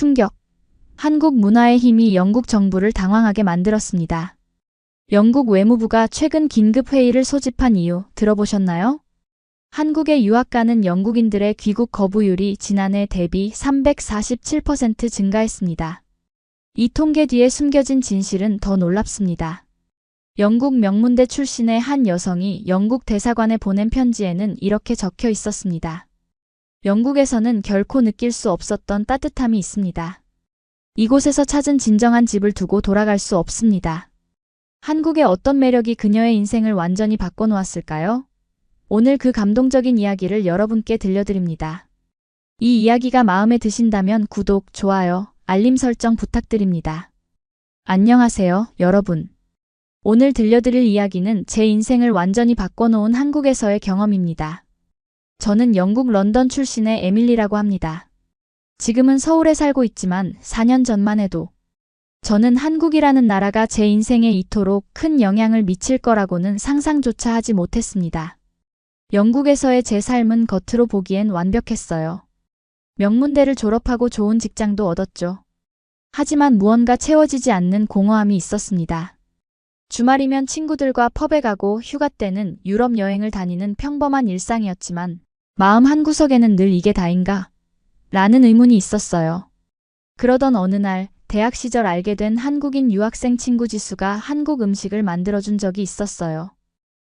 충격. 한국 문화의 힘이 영국 정부를 당황하게 만들었습니다. 영국 외무부가 최근 긴급 회의를 소집한 이유 들어보셨나요? 한국에 유학 가는 영국인들의 귀국 거부율이 지난해 대비 347% 증가했습니다. 이 통계 뒤에 숨겨진 진실은 더 놀랍습니다. 영국 명문대 출신의 한 여성이 영국 대사관에 보낸 편지에는 이렇게 적혀 있었습니다. 영국에서는 결코 느낄 수 없었던 따뜻함이 있습니다. 이곳에서 찾은 진정한 집을 두고 돌아갈 수 없습니다. 한국의 어떤 매력이 그녀의 인생을 완전히 바꿔놓았을까요? 오늘 그 감동적인 이야기를 여러분께 들려드립니다. 이 이야기가 마음에 드신다면 구독, 좋아요, 알림 설정 부탁드립니다. 안녕하세요, 여러분. 오늘 들려드릴 이야기는 제 인생을 완전히 바꿔놓은 한국에서의 경험입니다. 저는 영국 런던 출신의 에밀리라고 합니다. 지금은 서울에 살고 있지만 4년 전만 해도 저는 한국이라는 나라가 제 인생에 이토록 큰 영향을 미칠 거라고는 상상조차 하지 못했습니다. 영국에서의 제 삶은 겉으로 보기엔 완벽했어요. 명문대를 졸업하고 좋은 직장도 얻었죠. 하지만 무언가 채워지지 않는 공허함이 있었습니다. 주말이면 친구들과 펍에 가고 휴가 때는 유럽 여행을 다니는 평범한 일상이었지만 마음 한구석에는 늘 이게 다인가? 라는 의문이 있었어요. 그러던 어느 날 대학 시절 알게 된 한국인 유학생 친구 지수가 한국 음식을 만들어준 적이 있었어요.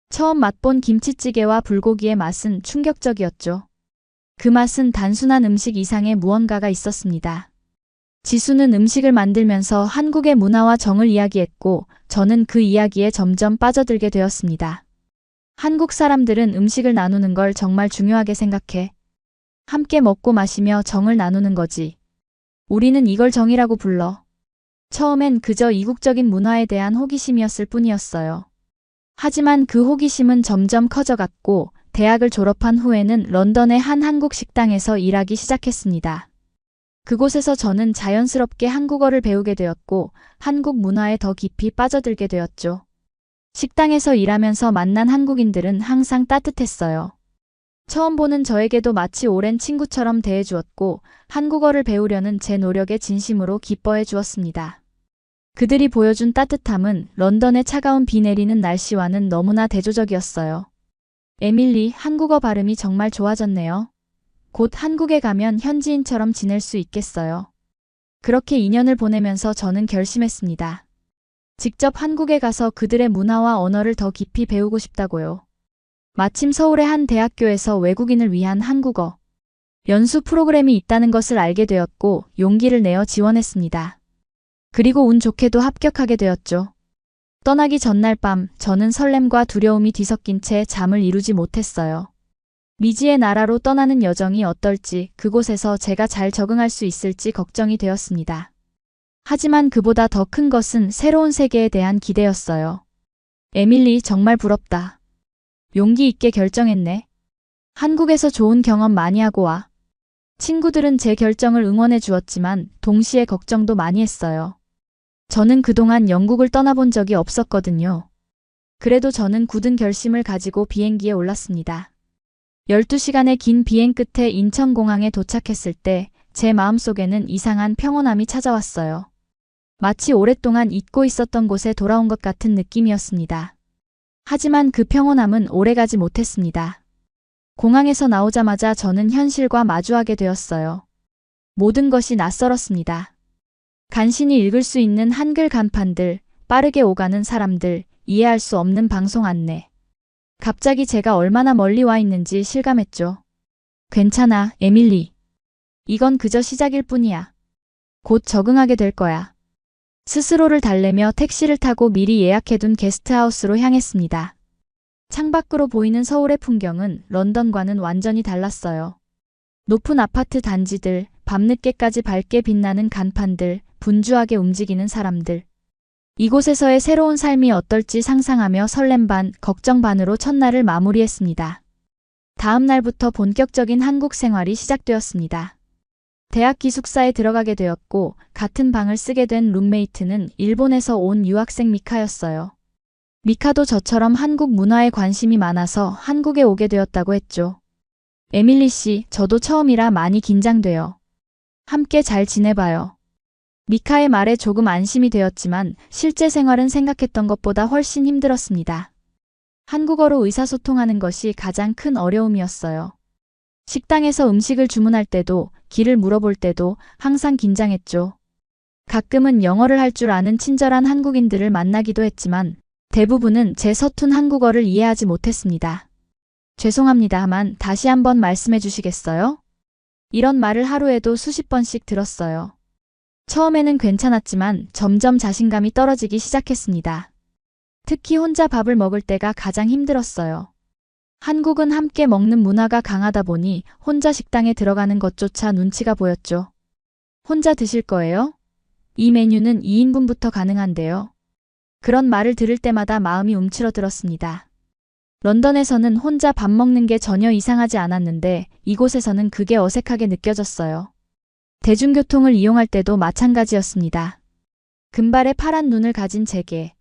처음 맛본 김치찌개와 불고기의 맛은 충격적이었죠. 그 맛은 단순한 음식 이상의 무언가가 있었습니다. 지수는 음식을 만들면서 한국의 문화와 정을 이야기했고 저는 그 이야기에 점점 빠져들게 되었습니다. 한국 사람들은 음식을 나누는 걸 정말 중요하게 생각해. 함께 먹고 마시며 정을 나누는 거지. 우리는 이걸 정이라고 불러. 처음엔 그저 이국적인 문화에 대한 호기심이었을 뿐이었어요. 하지만 그 호기심은 점점 커져갔고 대학을 졸업한 후에는 런던의 한 한국 식당에서 일하기 시작했습니다. 그곳에서 저는 자연스럽게 한국어를 배우게 되었고 한국 문화에 더 깊이 빠져들게 되었죠. 식당에서 일하면서 만난 한국인들은 항상 따뜻했어요. 처음 보는 저에게도 마치 오랜 친구처럼 대해주었고 한국어를 배우려는 제 노력에 진심으로 기뻐해 주었습니다. 그들이 보여준 따뜻함은 런던의 차가운 비 내리는 날씨와는 너무나 대조적이었어요. 에밀리, 한국어 발음이 정말 좋아졌네요. 곧 한국에 가면 현지인처럼 지낼 수 있겠어요. 그렇게 2년을 보내면서 저는 결심했습니다. 직접 한국에 가서 그들의 문화와 언어를 더 깊이 배우고 싶다고요. 마침 서울의 한 대학교에서 외국인을 위한 한국어 연수 프로그램이 있다는 것을 알게 되었고 용기를 내어 지원했습니다. 그리고 운 좋게도 합격하게 되었죠. 떠나기 전날 밤 저는 설렘과 두려움이 뒤섞인 채 잠을 이루지 못했어요. 미지의 나라로 떠나는 여정이 어떨지, 그곳에서 제가 잘 적응할 수 있을지 걱정이 되었습니다. 하지만 그보다 더 큰 것은 새로운 세계에 대한 기대였어요. 에밀리, 정말 부럽다. 용기 있게 결정했네. 한국에서 좋은 경험 많이 하고 와. 친구들은 제 결정을 응원해 주었지만 동시에 걱정도 많이 했어요. 저는 그동안 영국을 떠나본 적이 없었거든요. 그래도 저는 굳은 결심을 가지고 비행기에 올랐습니다. 12시간의 긴 비행 끝에 인천공항에 도착했을 때 제 마음속에는 이상한 평온함이 찾아왔어요. 마치 오랫동안 잊고 있었던 곳에 돌아온 것 같은 느낌이었습니다. 하지만 그 평온함은 오래가지 못했습니다. 공항에서 나오자마자 저는 현실과 마주하게 되었어요. 모든 것이 낯설었습니다. 간신히 읽을 수 있는 한글 간판들, 빠르게 오가는 사람들, 이해할 수 없는 방송 안내. 갑자기 제가 얼마나 멀리 와 있는지 실감했죠. 괜찮아, 에밀리. 이건 그저 시작일 뿐이야. 곧 적응하게 될 거야. 스스로를 달래며 택시를 타고 미리 예약해둔 게스트하우스로 향했습니다. 창밖으로 보이는 서울의 풍경은 런던과는 완전히 달랐어요. 높은 아파트 단지들, 밤늦게까지 밝게 빛나는 간판들, 분주하게 움직이는 사람들. 이곳에서의 새로운 삶이 어떨지 상상하며 설렘 반, 걱정 반으로 첫날을 마무리했습니다. 다음 날부터 본격적인 한국 생활이 시작되었습니다. 대학 기숙사에 들어가게 되었고 같은 방을 쓰게 된 룸메이트는 일본에서 온 유학생 미카였어요. 미카도 저처럼 한국 문화에 관심이 많아서 한국에 오게 되었다고 했죠. 에밀리 씨, 저도 처음이라 많이 긴장돼요. 함께 잘 지내봐요. 미카의 말에 조금 안심이 되었지만 실제 생활은 생각했던 것보다 훨씬 힘들었습니다. 한국어로 의사소통하는 것이 가장 큰 어려움이었어요. 식당에서 음식을 주문할 때도, 길을 물어볼 때도 항상 긴장했죠. 가끔은 영어를 할 줄 아는 친절한 한국인들을 만나기도 했지만 대부분은 제 서툰 한국어를 이해하지 못했습니다. 죄송합니다만 다시 한번 말씀해 주시겠어요? 이런 말을 하루에도 수십 번씩 들었어요. 처음에는 괜찮았지만 점점 자신감이 떨어지기 시작했습니다. 특히 혼자 밥을 먹을 때가 가장 힘들었어요. 한국은 함께 먹는 문화가 강하다 보니 혼자 식당에 들어가는 것조차 눈치가 보였죠. 혼자 드실 거예요? 이 메뉴는 2인분부터 가능한데요. 그런 말을 들을 때마다 마음이 움츠러들었습니다. 런던에서는 혼자 밥 먹는 게 전혀 이상하지 않았는데 이곳에서는 그게 어색하게 느껴졌어요. 대중교통을 이용할 때도 마찬가지였습니다. 금발의 파란 눈을 가진 제게.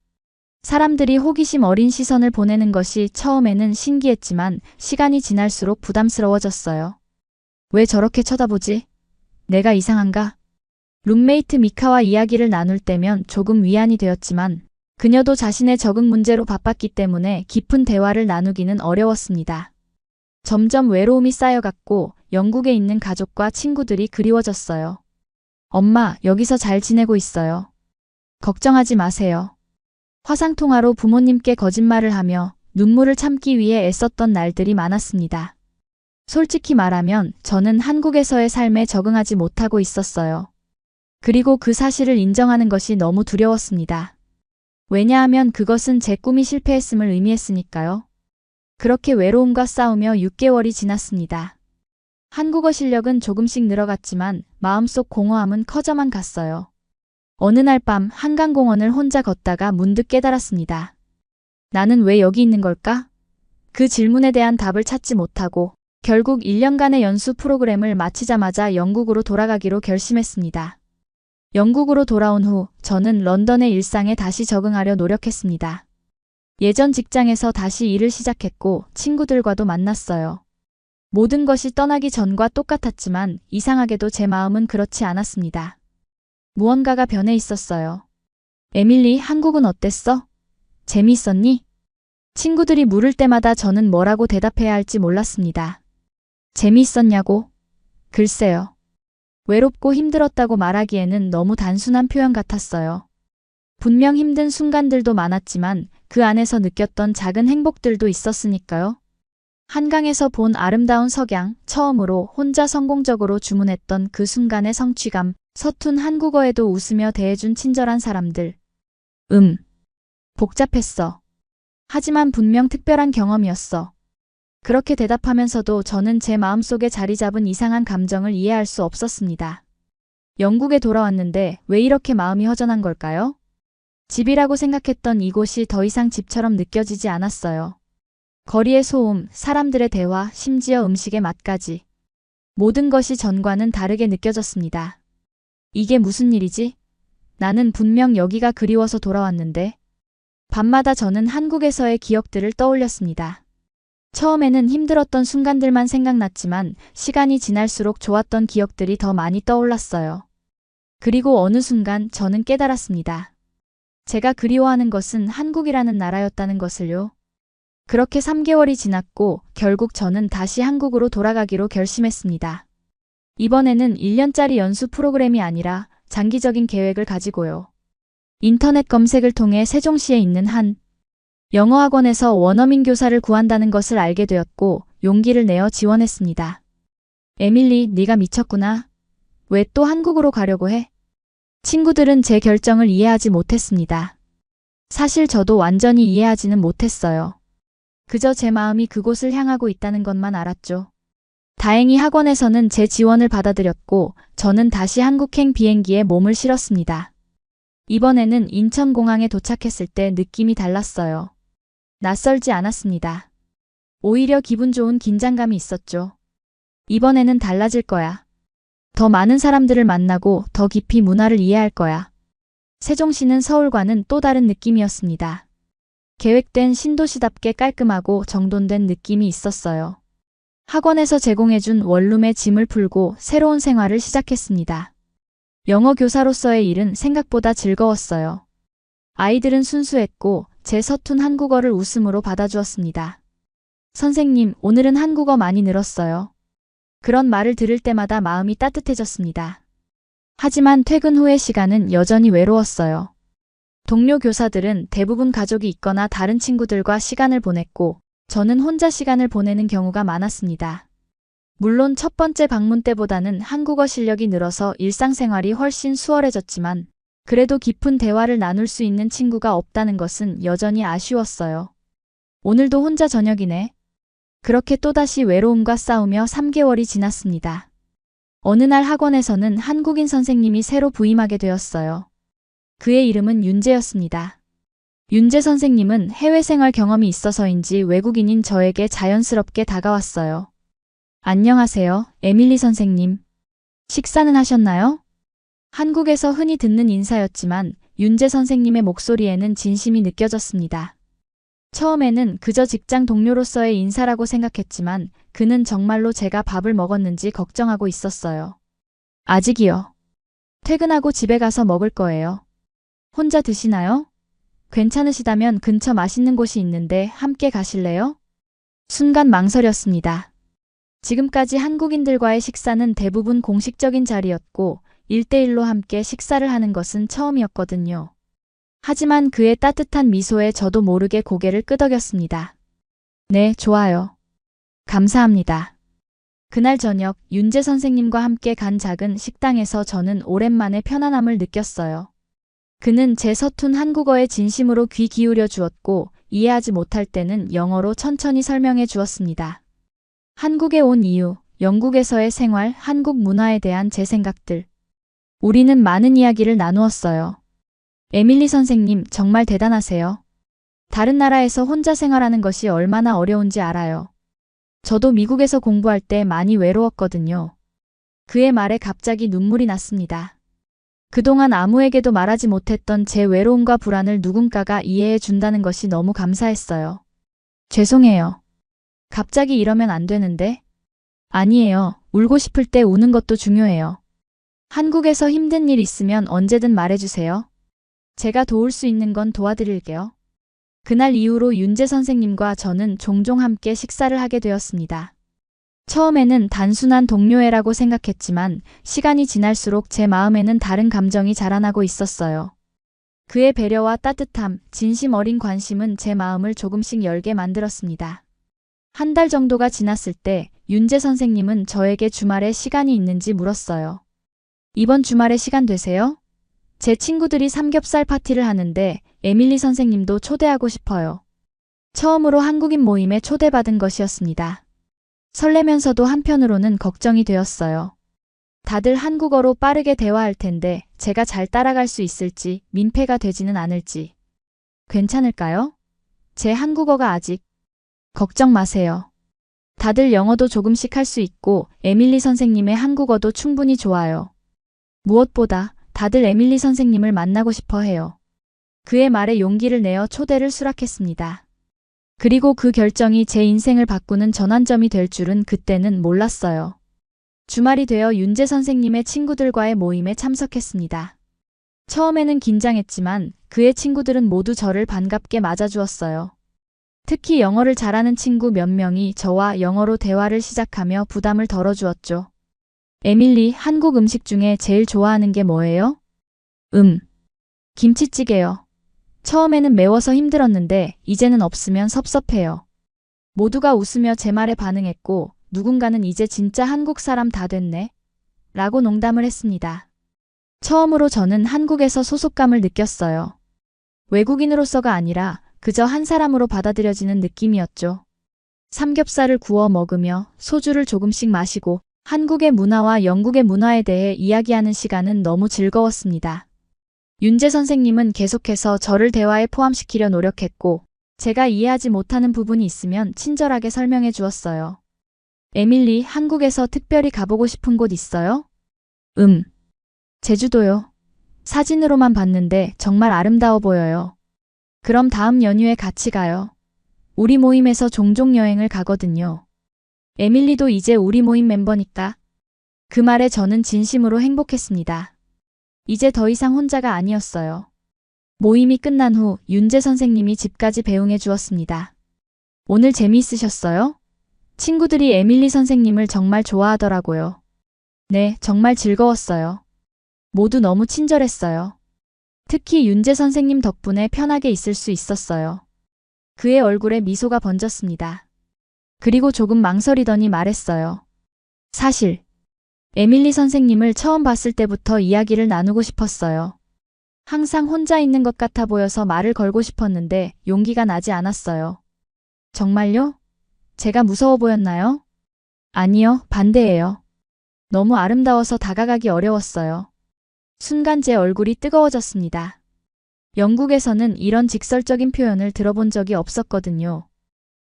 사람들이 호기심 어린 시선을 보내는 것이 처음에는 신기했지만 시간이 지날수록 부담스러워졌어요. 왜 저렇게 쳐다보지? 내가 이상한가? 룸메이트 미카와 이야기를 나눌 때면 조금 위안이 되었지만 그녀도 자신의 적응 문제로 바빴기 때문에 깊은 대화를 나누기는 어려웠습니다. 점점 외로움이 쌓여갔고 영국에 있는 가족과 친구들이 그리워졌어요. 엄마, 여기서 잘 지내고 있어요. 걱정하지 마세요. 화상통화로 부모님께 거짓말을 하며 눈물을 참기 위해 애썼던 날들이 많았습니다. 솔직히 말하면 저는 한국에서의 삶에 적응하지 못하고 있었어요. 그리고 그 사실을 인정하는 것이 너무 두려웠습니다. 왜냐하면 그것은 제 꿈이 실패했음을 의미했으니까요. 그렇게 외로움과 싸우며 6개월이 지났습니다. 한국어 실력은 조금씩 늘어갔지만 마음속 공허함은 커져만 갔어요. 어느 날 밤 한강공원을 혼자 걷다가 문득 깨달았습니다. 나는 왜 여기 있는 걸까? 그 질문에 대한 답을 찾지 못하고 결국 1년간의 연수 프로그램을 마치자마자 영국으로 돌아가기로 결심했습니다. 영국으로 돌아온 후 저는 런던의 일상에 다시 적응하려 노력했습니다. 예전 직장에서 다시 일을 시작했고 친구들과도 만났어요. 모든 것이 떠나기 전과 똑같았지만 이상하게도 제 마음은 그렇지 않았습니다. 무언가가 변해 있었어요. 에밀리, 한국은 어땠어? 재미있었니? 친구들이 물을 때마다 저는 뭐라고 대답해야 할지 몰랐습니다. 재미있었냐고? 글쎄요. 외롭고 힘들었다고 말하기에는 너무 단순한 표현 같았어요. 분명 힘든 순간들도 많았지만 그 안에서 느꼈던 작은 행복들도 있었으니까요. 한강에서 본 아름다운 석양, 처음으로 혼자 성공적으로 주문했던 그 순간의 성취감, 서툰 한국어에도 웃으며 대해준 친절한 사람들. 복잡했어. 하지만 분명 특별한 경험이었어. 그렇게 대답하면서도 저는 제 마음속에 자리 잡은 이상한 감정을 이해할 수 없었습니다. 영국에 돌아왔는데 왜 이렇게 마음이 허전한 걸까요? 집이라고 생각했던 이곳이 더 이상 집처럼 느껴지지 않았어요. 거리의 소음, 사람들의 대화, 심지어 음식의 맛까지. 모든 것이 전과는 다르게 느껴졌습니다. 이게 무슨 일이지? 나는 분명 여기가 그리워서 돌아왔는데. 밤마다 저는 한국에서의 기억들을 떠올렸습니다. 처음에는 힘들었던 순간들만 생각났지만 시간이 지날수록 좋았던 기억들이 더 많이 떠올랐어요. 그리고 어느 순간 저는 깨달았습니다. 제가 그리워하는 것은 한국이라는 나라였다는 것을요. 그렇게 3개월이 지났고 결국 저는 다시 한국으로 돌아가기로 결심했습니다. 이번에는 1년짜리 연수 프로그램이 아니라 장기적인 계획을 가지고요. 인터넷 검색을 통해 세종시에 있는 한 영어학원에서 원어민 교사를 구한다는 것을 알게 되었고 용기를 내어 지원했습니다. 에밀리, 네가 미쳤구나. 왜 또 한국으로 가려고 해? 친구들은 제 결정을 이해하지 못했습니다. 사실 저도 완전히 이해하지는 못했어요. 그저 제 마음이 그곳을 향하고 있다는 것만 알았죠. 다행히 학원에서는 제 지원을 받아들였고 저는 다시 한국행 비행기에 몸을 실었습니다. 이번에는 인천공항에 도착했을 때 느낌이 달랐어요. 낯설지 않았습니다. 오히려 기분 좋은 긴장감이 있었죠. 이번에는 달라질 거야. 더 많은 사람들을 만나고 더 깊이 문화를 이해할 거야. 세종시는 서울과는 또 다른 느낌이었습니다. 계획된 신도시답게 깔끔하고 정돈된 느낌이 있었어요. 학원에서 제공해준 원룸의 짐을 풀고 새로운 생활을 시작했습니다. 영어 교사로서의 일은 생각보다 즐거웠어요. 아이들은 순수했고 제 서툰 한국어를 웃음으로 받아주었습니다. 선생님, 오늘은 한국어 많이 늘었어요. 그런 말을 들을 때마다 마음이 따뜻해졌습니다. 하지만 퇴근 후의 시간은 여전히 외로웠어요. 동료 교사들은 대부분 가족이 있거나 다른 친구들과 시간을 보냈고 저는 혼자 시간을 보내는 경우가 많았습니다. 물론 첫 번째 방문 때보다는 한국어 실력이 늘어서 일상생활이 훨씬 수월해졌지만 그래도 깊은 대화를 나눌 수 있는 친구가 없다는 것은 여전히 아쉬웠어요. 오늘도 혼자 저녁이네. 그렇게 또다시 외로움과 싸우며 3개월이 지났습니다. 어느 날 학원에서는 한국인 선생님이 새로 부임하게 되었어요. 그의 이름은 윤재였습니다. 윤재 선생님은 해외 생활 경험이 있어서인지 외국인인 저에게 자연스럽게 다가왔어요. 안녕하세요, 에밀리 선생님. 식사는 하셨나요? 한국에서 흔히 듣는 인사였지만 윤재 선생님의 목소리에는 진심이 느껴졌습니다. 처음에는 그저 직장 동료로서의 인사라고 생각했지만 그는 정말로 제가 밥을 먹었는지 걱정하고 있었어요. 아직이요. 퇴근하고 집에 가서 먹을 거예요. 혼자 드시나요? 괜찮으시다면 근처 맛있는 곳이 있는데 함께 가실래요? 순간 망설였습니다. 지금까지 한국인들과의 식사는 대부분 공식적인 자리였고 1대1로 함께 식사를 하는 것은 처음이었거든요. 하지만 그의 따뜻한 미소에 저도 모르게 고개를 끄덕였습니다. 네, 좋아요. 감사합니다. 그날 저녁 윤재 선생님과 함께 간 작은 식당에서 저는 오랜만에 편안함을 느꼈어요. 그는 제 서툰 한국어에 진심으로 귀 기울여 주었고 이해하지 못할 때는 영어로 천천히 설명해 주었습니다. 한국에 온 이유, 영국에서의 생활, 한국 문화에 대한 제 생각들. 우리는 많은 이야기를 나누었어요. 에밀리 선생님, 정말 대단하세요. 다른 나라에서 혼자 생활하는 것이 얼마나 어려운지 알아요. 저도 미국에서 공부할 때 많이 외로웠거든요. 그의 말에 갑자기 눈물이 났습니다. 그동안 아무에게도 말하지 못했던 제 외로움과 불안을 누군가가 이해해 준다는 것이 너무 감사했어요. 죄송해요. 갑자기 이러면 안 되는데? 아니에요. 울고 싶을 때 우는 것도 중요해요. 한국에서 힘든 일 있으면 언제든 말해주세요. 제가 도울 수 있는 건 도와드릴게요. 그날 이후로 윤재 선생님과 저는 종종 함께 식사를 하게 되었습니다. 처음에는 단순한 동료애라고 생각했지만 시간이 지날수록 제 마음에는 다른 감정이 자라나고 있었어요. 그의 배려와 따뜻함, 진심 어린 관심은 제 마음을 조금씩 열게 만들었습니다. 한 달 정도가 지났을 때 윤재 선생님은 저에게 주말에 시간이 있는지 물었어요. 이번 주말에 시간 되세요? 제 친구들이 삼겹살 파티를 하는데 에밀리 선생님도 초대하고 싶어요. 처음으로 한국인 모임에 초대받은 것이었습니다. 설레면서도 한편으로는 걱정이 되었어요. 다들 한국어로 빠르게 대화할 텐데 제가 잘 따라갈 수 있을지, 민폐가 되지는 않을지. 괜찮을까요? 제 한국어가 아직. 걱정 마세요. 다들 영어도 조금씩 할 수 있고 에밀리 선생님의 한국어도 충분히 좋아요. 무엇보다 다들 에밀리 선생님을 만나고 싶어 해요. 그의 말에 용기를 내어 초대를 수락했습니다. 그리고 그 결정이 제 인생을 바꾸는 전환점이 될 줄은 그때는 몰랐어요. 주말이 되어 윤재 선생님의 친구들과의 모임에 참석했습니다. 처음에는 긴장했지만 그의 친구들은 모두 저를 반갑게 맞아주었어요. 특히 영어를 잘하는 친구 몇 명이 저와 영어로 대화를 시작하며 부담을 덜어주었죠. 에밀리, 한국 음식 중에 제일 좋아하는 게 뭐예요? 김치찌개요. 처음에는 매워서 힘들었는데 이제는 없으면 섭섭해요. 모두가 웃으며 제 말에 반응했고 누군가는 이제 진짜 한국 사람 다 됐네 라고 농담을 했습니다. 처음으로 저는 한국에서 소속감을 느꼈어요. 외국인으로서가 아니라 그저 한 사람으로 받아들여지는 느낌이었죠. 삼겹살을 구워 먹으며 소주를 조금씩 마시고 한국의 문화와 영국의 문화에 대해 이야기하는 시간은 너무 즐거웠습니다. 윤재 선생님은 계속해서 저를 대화에 포함시키려 노력했고 제가 이해하지 못하는 부분이 있으면 친절하게 설명해 주었어요. 에밀리, 한국에서 특별히 가보고 싶은 곳 있어요? 제주도요. 사진으로만 봤는데 정말 아름다워 보여요. 그럼 다음 연휴에 같이 가요. 우리 모임에서 종종 여행을 가거든요. 에밀리도 이제 우리 모임 멤버니까. 그 말에 저는 진심으로 행복했습니다. 이제 더 이상 혼자가 아니었어요. 모임이 끝난 후 윤재 선생님이 집까지 배웅해 주었습니다. 오늘 재미있으셨어요? 친구들이 에밀리 선생님을 정말 좋아하더라고요. 네, 정말 즐거웠어요. 모두 너무 친절했어요. 특히 윤재 선생님 덕분에 편하게 있을 수 있었어요. 그의 얼굴에 미소가 번졌습니다. 그리고 조금 망설이더니 말했어요. 사실 에밀리 선생님을 처음 봤을 때부터 이야기를 나누고 싶었어요. 항상 혼자 있는 것 같아 보여서 말을 걸고 싶었는데 용기가 나지 않았어요. 정말요? 제가 무서워 보였나요? 아니요, 반대예요. 너무 아름다워서 다가가기 어려웠어요. 순간 제 얼굴이 뜨거워졌습니다. 영국에서는 이런 직설적인 표현을 들어본 적이 없었거든요.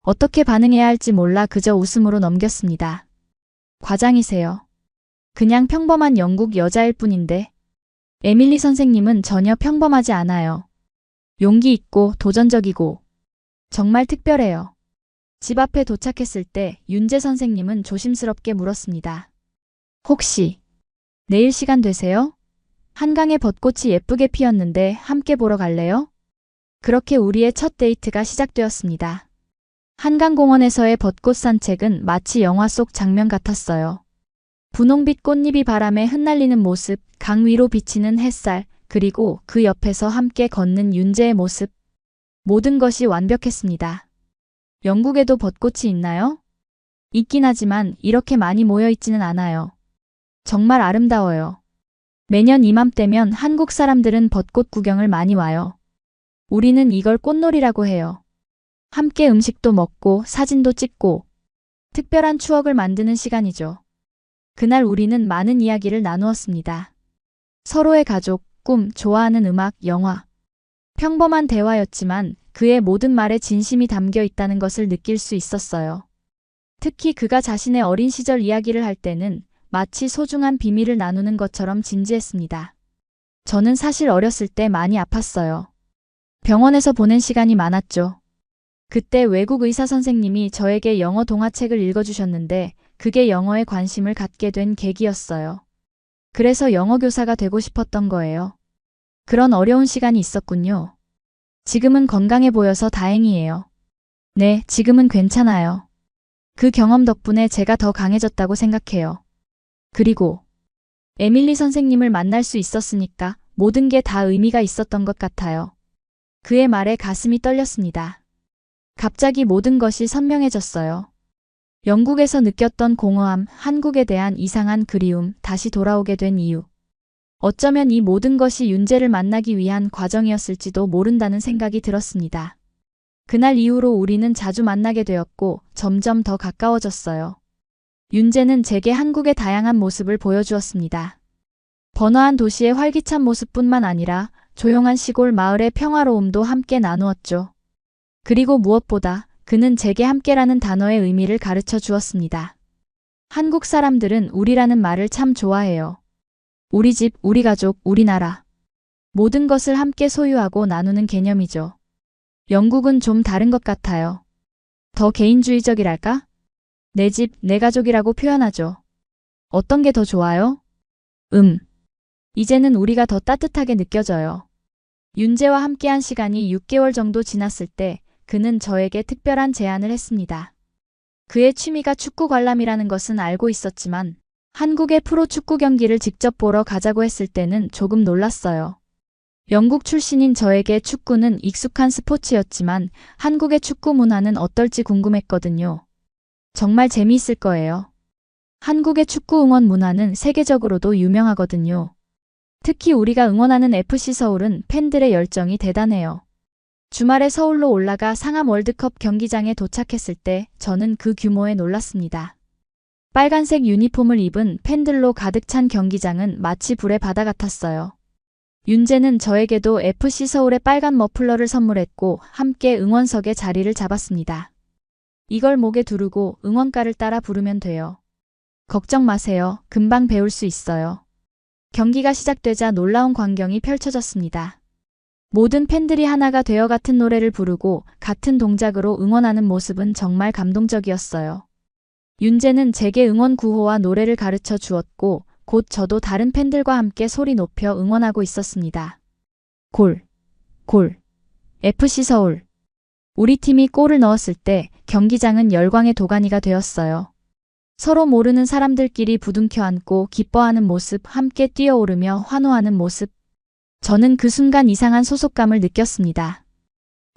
어떻게 반응해야 할지 몰라 그저 웃음으로 넘겼습니다. 과장이세요. 그냥 평범한 영국 여자일 뿐인데. 에밀리 선생님은 전혀 평범하지 않아요. 용기 있고 도전적이고 정말 특별해요. 집 앞에 도착했을 때 윤재 선생님은 조심스럽게 물었습니다. 혹시 내일 시간 되세요? 한강에 벚꽃이 예쁘게 피었는데 함께 보러 갈래요? 그렇게 우리의 첫 데이트가 시작되었습니다. 한강공원에서의 벚꽃 산책은 마치 영화 속 장면 같았어요. 분홍빛 꽃잎이 바람에 흩날리는 모습, 강 위로 비치는 햇살, 그리고 그 옆에서 함께 걷는 윤재의 모습. 모든 것이 완벽했습니다. 영국에도 벚꽃이 있나요? 있긴 하지만 이렇게 많이 모여 있지는 않아요. 정말 아름다워요. 매년 이맘때면 한국 사람들은 벚꽃 구경을 많이 와요. 우리는 이걸 꽃놀이라고 해요. 함께 음식도 먹고 사진도 찍고 특별한 추억을 만드는 시간이죠. 그날 우리는 많은 이야기를 나누었습니다. 서로의 가족, 꿈, 좋아하는 음악, 영화. 평범한 대화였지만 그의 모든 말에 진심이 담겨 있다는 것을 느낄 수 있었어요. 특히 그가 자신의 어린 시절 이야기를 할 때는 마치 소중한 비밀을 나누는 것처럼 진지했습니다. 저는 사실 어렸을 때 많이 아팠어요. 병원에서 보낸 시간이 많았죠. 그때 외국 의사 선생님이 저에게 영어 동화책을 읽어주셨는데 그게 영어에 관심을 갖게 된 계기였어요. 그래서 영어 교사가 되고 싶었던 거예요. 그런 어려운 시간이 있었군요. 지금은 건강해 보여서 다행이에요. 네, 지금은 괜찮아요. 그 경험 덕분에 제가 더 강해졌다고 생각해요. 그리고 에밀리 선생님을 만날 수 있었으니까 모든 게 다 의미가 있었던 것 같아요. 그의 말에 가슴이 떨렸습니다. 갑자기 모든 것이 선명해졌어요. 영국에서 느꼈던 공허함, 한국에 대한 이상한 그리움, 다시 돌아오게 된 이유. 어쩌면 이 모든 것이 윤재를 만나기 위한 과정이었을지도 모른다는 생각이 들었습니다. 그날 이후로 우리는 자주 만나게 되었고 점점 더 가까워졌어요. 윤재는 제게 한국의 다양한 모습을 보여주었습니다. 번화한 도시의 활기찬 모습뿐만 아니라 조용한 시골 마을의 평화로움도 함께 나누었죠. 그리고 무엇보다 그는 제게 함께라는 단어의 의미를 가르쳐 주었습니다. 한국 사람들은 우리라는 말을 참 좋아해요. 우리 집, 우리 가족, 우리나라. 모든 것을 함께 소유하고 나누는 개념이죠. 영국은 좀 다른 것 같아요. 더 개인주의적이랄까? 내 집, 내 가족이라고 표현하죠. 어떤 게 더 좋아요? 이제는 우리가 더 따뜻하게 느껴져요. 윤재와 함께한 시간이 6개월 정도 지났을 때 그는 저에게 특별한 제안을 했습니다. 그의 취미가 축구 관람이라는 것은 알고 있었지만 한국의 프로 축구 경기를 직접 보러 가자고 했을 때는 조금 놀랐어요. 영국 출신인 저에게 축구는 익숙한 스포츠였지만 한국의 축구 문화는 어떨지 궁금했거든요. 정말 재미있을 거예요. 한국의 축구 응원 문화는 세계적으로도 유명하거든요. 특히 우리가 응원하는 FC 서울은 팬들의 열정이 대단해요. 주말에 서울로 올라가 상암 월드컵 경기장에 도착했을 때 저는 그 규모에 놀랐습니다. 빨간색 유니폼을 입은 팬들로 가득 찬 경기장은 마치 불의 바다 같았어요. 윤재는 저에게도 FC 서울의 빨간 머플러를 선물했고 함께 응원석에 자리를 잡았습니다. 이걸 목에 두르고 응원가를 따라 부르면 돼요. 걱정 마세요. 금방 배울 수 있어요. 경기가 시작되자 놀라운 광경이 펼쳐졌습니다. 모든 팬들이 하나가 되어 같은 노래를 부르고 같은 동작으로 응원하는 모습은 정말 감동적이었어요. 윤재는 제게 응원 구호와 노래를 가르쳐 주었고 곧 저도 다른 팬들과 함께 소리 높여 응원하고 있었습니다. 골, 골, FC 서울. 우리 팀이 골을 넣었을 때 경기장은 열광의 도가니가 되었어요. 서로 모르는 사람들끼리 부둥켜 안고 기뻐하는 모습, 함께 뛰어오르며 환호하는 모습. 저는 그 순간 이상한 소속감을 느꼈습니다.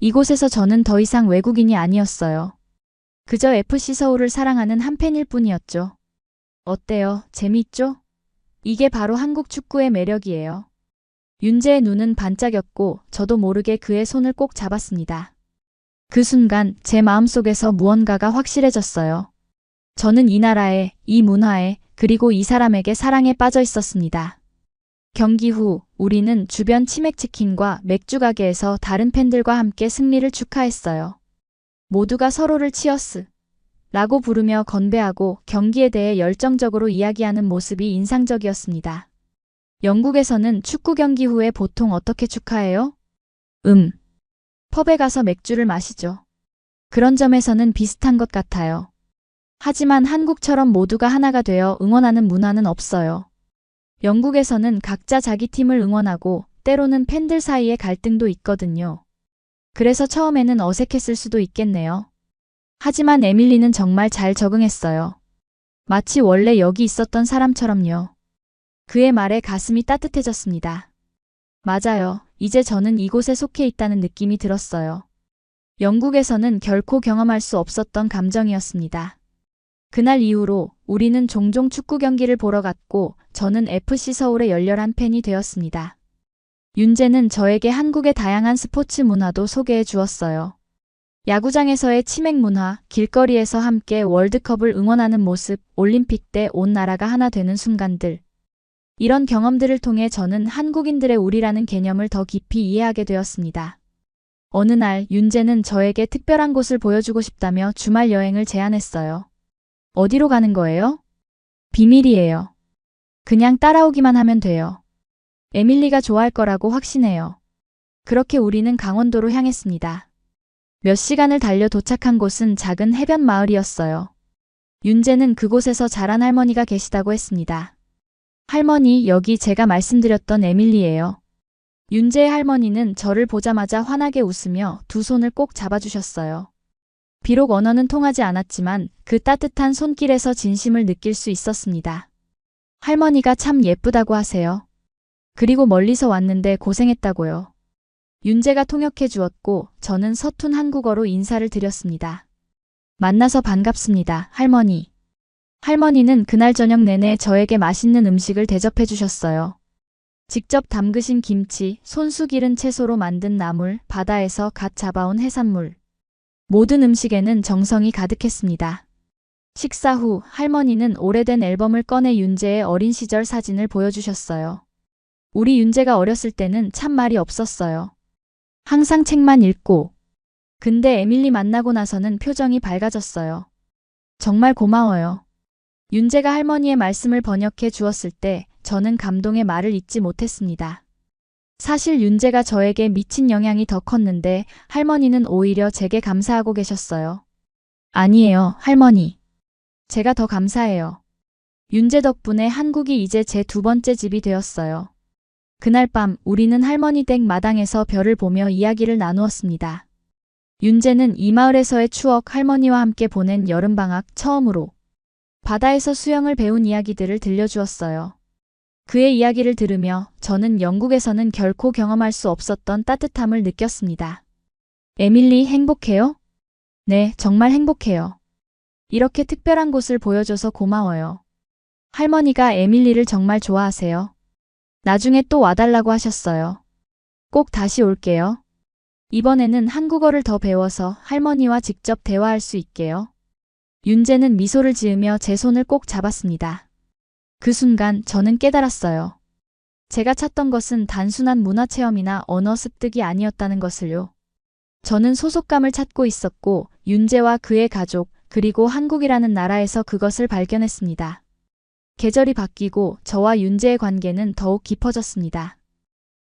이곳에서 저는 더 이상 외국인이 아니었어요. 그저 FC 서울을 사랑하는 한 팬일 뿐이었죠. 어때요? 재미있죠? 이게 바로 한국 축구의 매력이에요. 윤재의 눈은 반짝였고 저도 모르게 그의 손을 꼭 잡았습니다. 그 순간 제 마음속에서 무언가가 확실해졌어요. 저는 이 나라에, 이 문화에, 그리고 이 사람에게 사랑에 빠져 있었습니다. 경기 후 우리는 주변 치맥치킨과 맥주 가게에서 다른 팬들과 함께 승리를 축하했어요. 모두가 서로를 치어스 라고 부르며 건배하고 경기에 대해 열정적으로 이야기하는 모습이 인상적이었습니다. 영국에서는 축구 경기 후에 보통 어떻게 축하해요? 펍에 가서 맥주를 마시죠. 그런 점에서는 비슷한 것 같아요. 하지만 한국처럼 모두가 하나가 되어 응원하는 문화는 없어요. 영국에서는 각자 자기 팀을 응원하고 때로는 팬들 사이에 갈등도 있거든요. 그래서 처음에는 어색했을 수도 있겠네요. 하지만 에밀리는 정말 잘 적응했어요. 마치 원래 여기 있었던 사람처럼요. 그의 말에 가슴이 따뜻해졌습니다. 맞아요. 이제 저는 이곳에 속해 있다는 느낌이 들었어요. 영국에서는 결코 경험할 수 없었던 감정이었습니다. 그날 이후로 우리는 종종 축구 경기를 보러 갔고 저는 FC 서울의 열렬한 팬이 되었습니다. 윤재는 저에게 한국의 다양한 스포츠 문화도 소개해 주었어요. 야구장에서의 치맥 문화, 길거리에서 함께 월드컵을 응원하는 모습, 올림픽 때 온 나라가 하나 되는 순간들. 이런 경험들을 통해 저는 한국인들의 우리라는 개념을 더 깊이 이해하게 되었습니다. 어느 날 윤재는 저에게 특별한 곳을 보여주고 싶다며 주말 여행을 제안했어요. 어디로 가는 거예요? 비밀이에요. 그냥 따라오기만 하면 돼요. 에밀리가 좋아할 거라고 확신해요. 그렇게 우리는 강원도로 향했습니다. 몇 시간을 달려 도착한 곳은 작은 해변 마을이었어요. 윤재는 그곳에서 자란 할머니가 계시다고 했습니다. 할머니, 여기 제가 말씀드렸던 에밀리예요. 윤재의 할머니는 저를 보자마자 환하게 웃으며 두 손을 꼭 잡아주셨어요. 비록 언어는 통하지 않았지만 그 따뜻한 손길에서 진심을 느낄 수 있었습니다. 할머니가 참 예쁘다고 하세요. 그리고 멀리서 왔는데 고생했다고요. 윤재가 통역해 주었고 저는 서툰 한국어로 인사를 드렸습니다. 만나서 반갑습니다, 할머니. 할머니는 그날 저녁 내내 저에게 맛있는 음식을 대접해 주셨어요. 직접 담그신 김치, 손수 기른 채소로 만든 나물, 바다에서 갓 잡아온 해산물. 모든 음식에는 정성이 가득했습니다. 식사 후 할머니는 오래된 앨범을 꺼내 윤재의 어린 시절 사진을 보여주셨어요. 우리 윤재가 어렸을 때는 참 말이 없었어요. 항상 책만 읽고. 근데 에밀리 만나고 나서는 표정이 밝아졌어요. 정말 고마워요. 윤재가 할머니의 말씀을 번역해 주었을 때 저는 감동의 말을 잇지 못했습니다. 사실 윤재가 저에게 미친 영향이 더 컸는데 할머니는 오히려 제게 감사하고 계셨어요. 아니에요, 할머니. 제가 더 감사해요. 윤재 덕분에 한국이 이제 제 두 번째 집이 되었어요. 그날 밤 우리는 할머니 댁 마당에서 별을 보며 이야기를 나누었습니다. 윤재는 이 마을에서의 추억, 할머니와 함께 보낸 여름방학 처음으로 바다에서 수영을 배운 이야기들을 들려주었어요. 그의 이야기를 들으며 저는 영국에서는 결코 경험할 수 없었던 따뜻함을 느꼈습니다. 에밀리, 행복해요? 네, 정말 행복해요. 이렇게 특별한 곳을 보여줘서 고마워요. 할머니가 에밀리를 정말 좋아하세요. 나중에 또 와달라고 하셨어요. 꼭 다시 올게요. 이번에는 한국어를 더 배워서 할머니와 직접 대화할 수 있게요. 윤재는 미소를 지으며 제 손을 꼭 잡았습니다. 그 순간 저는 깨달았어요. 제가 찾던 것은 단순한 문화체험이나 언어 습득이 아니었다는 것을요. 저는 소속감을 찾고 있었고 윤재와 그의 가족 그리고 한국이라는 나라에서 그것을 발견했습니다. 계절이 바뀌고 저와 윤재의 관계는 더욱 깊어졌습니다.